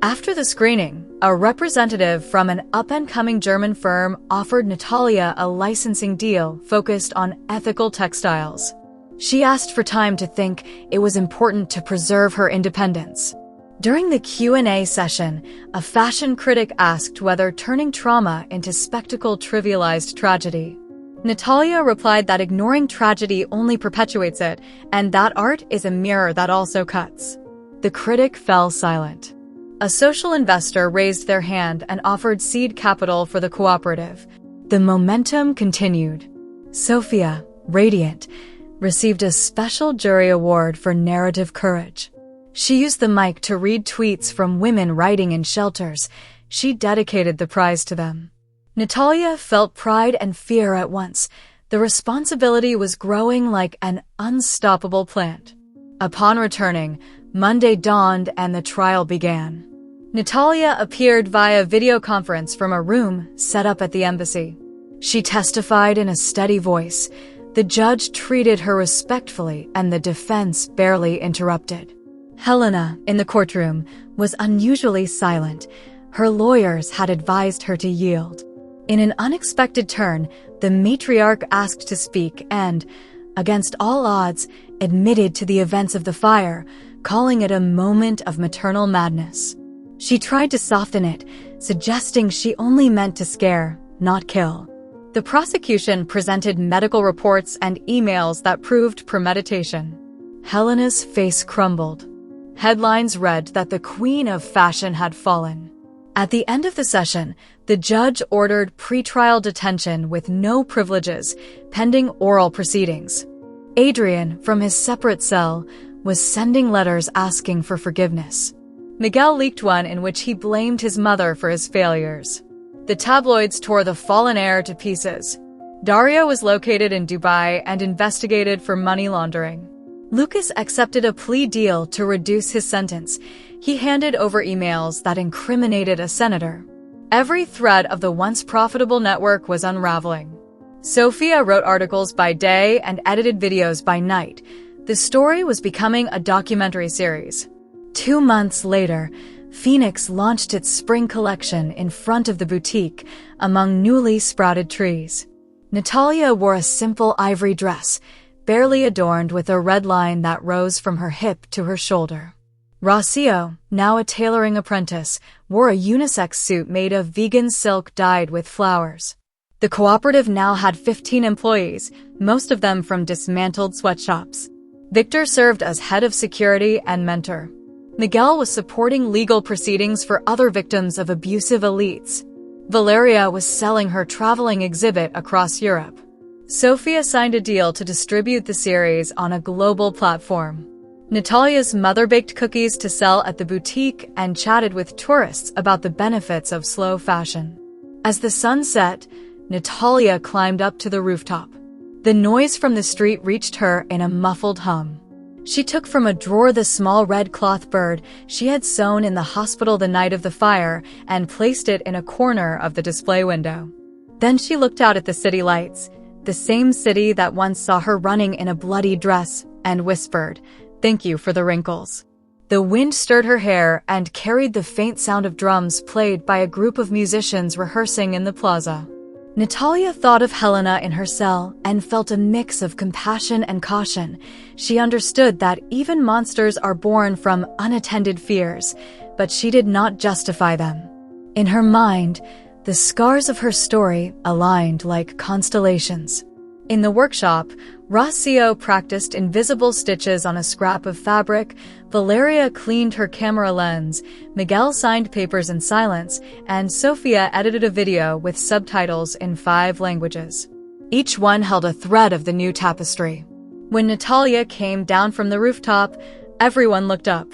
After the screening, a representative from an up-and-coming German firm offered Natalia a licensing deal focused on ethical textiles. She asked for time to think. It was important to preserve her independence. During the Q&A session, a fashion critic asked whether turning trauma into spectacle trivialized tragedy. Natalia replied that ignoring tragedy only perpetuates it, and that art is a mirror that also cuts. The critic fell silent. A social investor raised their hand and offered seed capital for the cooperative. The momentum continued. Sophia, radiant, received a special jury award for narrative courage. She used the mic to read tweets from women writing in shelters. She dedicated the prize to them. Natalia felt pride and fear at once. The responsibility was growing like an unstoppable plant. Upon returning, Monday dawned and the trial began. Natalia appeared via video conference from a room set up at the embassy. She testified in a steady voice. The judge treated her respectfully and the defense barely interrupted. Helena, in the courtroom, was unusually silent. Her lawyers had advised her to yield. In an unexpected turn, the matriarch asked to speak and, against all odds, admitted to the events of the fire, calling it a moment of maternal madness. She tried to soften it, suggesting she only meant to scare, not kill. The prosecution presented medical reports and emails that proved premeditation. Helena's face crumbled. Headlines read that the queen of fashion had fallen. At the end of the session, the judge ordered pretrial detention with no privileges, pending oral proceedings. Adrian, from his separate cell, was sending letters asking for forgiveness. Miguel leaked one in which he blamed his mother for his failures. The tabloids tore the fallen heir to pieces. Dario was located in Dubai and investigated for money laundering. Lucas accepted a plea deal to reduce his sentence. He handed over emails that incriminated a senator. Every thread of the once profitable network was unraveling. Sophia wrote articles by day and edited videos by night. The story was becoming a documentary series. 2 months later, Phoenix launched its spring collection in front of the boutique among newly sprouted trees. Natalia wore a simple ivory dress, barely adorned with a red line that rose from her hip to her shoulder. Rocio, now a tailoring apprentice, wore a unisex suit made of vegan silk dyed with flowers. The cooperative now had 15 employees, most of them from dismantled sweatshops. Victor served as head of security and mentor. Miguel was supporting legal proceedings for other victims of abusive elites. Valeria was selling her traveling exhibit across Europe. Sophia signed a deal to distribute the series on a global platform. Natalia's mother baked cookies to sell at the boutique and chatted with tourists about the benefits of slow fashion. As the sun set, Natalia climbed up to the rooftop. The noise from the street reached her in a muffled hum. She took from a drawer the small red cloth bird she had sewn in the hospital the night of the fire and placed it in a corner of the display window. Then she looked out at the city lights, the same city that once saw her running in a bloody dress, and whispered, "Thank you for the wrinkles." The wind stirred her hair and carried the faint sound of drums played by a group of musicians rehearsing in the plaza. Natalia thought of Helena in her cell and felt a mix of compassion and caution. She understood that even monsters are born from unattended fears, but she did not justify them. In her mind, the scars of her story aligned like constellations. In the workshop, Rocio practiced invisible stitches on a scrap of fabric, Valeria cleaned her camera lens, Miguel signed papers in silence, and Sophia edited a video with subtitles in 5 languages. Each one held a thread of the new tapestry. When Natalia came down from the rooftop, everyone looked up.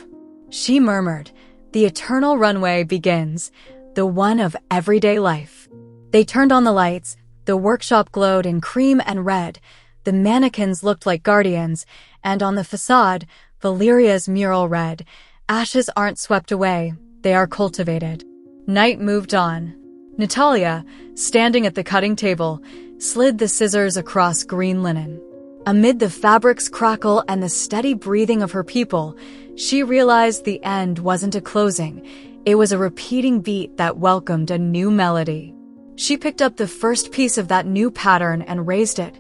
She murmured, "The eternal runway begins, the one of everyday life." They turned on the lights. The workshop glowed in cream and red. The mannequins looked like guardians, and on the facade, Valeria's mural read, "Ashes aren't swept away, they are cultivated." Night moved on. Natalia, standing at the cutting table, slid the scissors across green linen. Amid the fabric's crackle and the steady breathing of her people, she realized the end wasn't a closing. It was a repeating beat that welcomed a new melody. She picked up the first piece of that new pattern and raised it.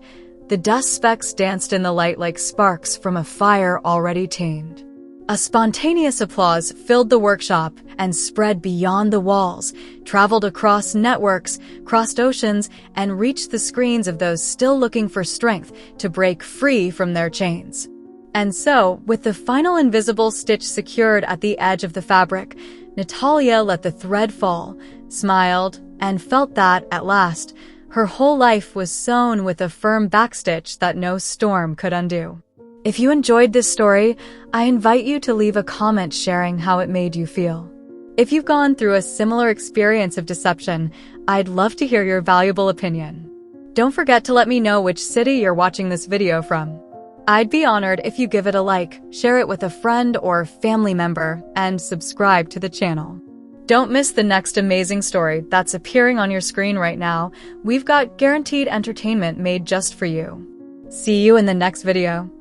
The dust specks danced in the light like sparks from a fire already tamed. A spontaneous applause filled the workshop and spread beyond the walls, traveled across networks, crossed oceans, and reached the screens of those still looking for strength to break free from their chains. And so, with the final invisible stitch secured at the edge of the fabric, Natalia let the thread fall, smiled, and felt that, at last, her whole life was sewn with a firm backstitch that no storm could undo. If you enjoyed this story, I invite you to leave a comment sharing how it made you feel. If you've gone through a similar experience of deception, I'd love to hear your valuable opinion. Don't forget to let me know which city you're watching this video from. I'd be honored if you give it a like, share it with a friend or family member, and subscribe to the channel. Don't miss the next amazing story that's appearing on your screen right now. We've got guaranteed entertainment made just for you. See you in the next video.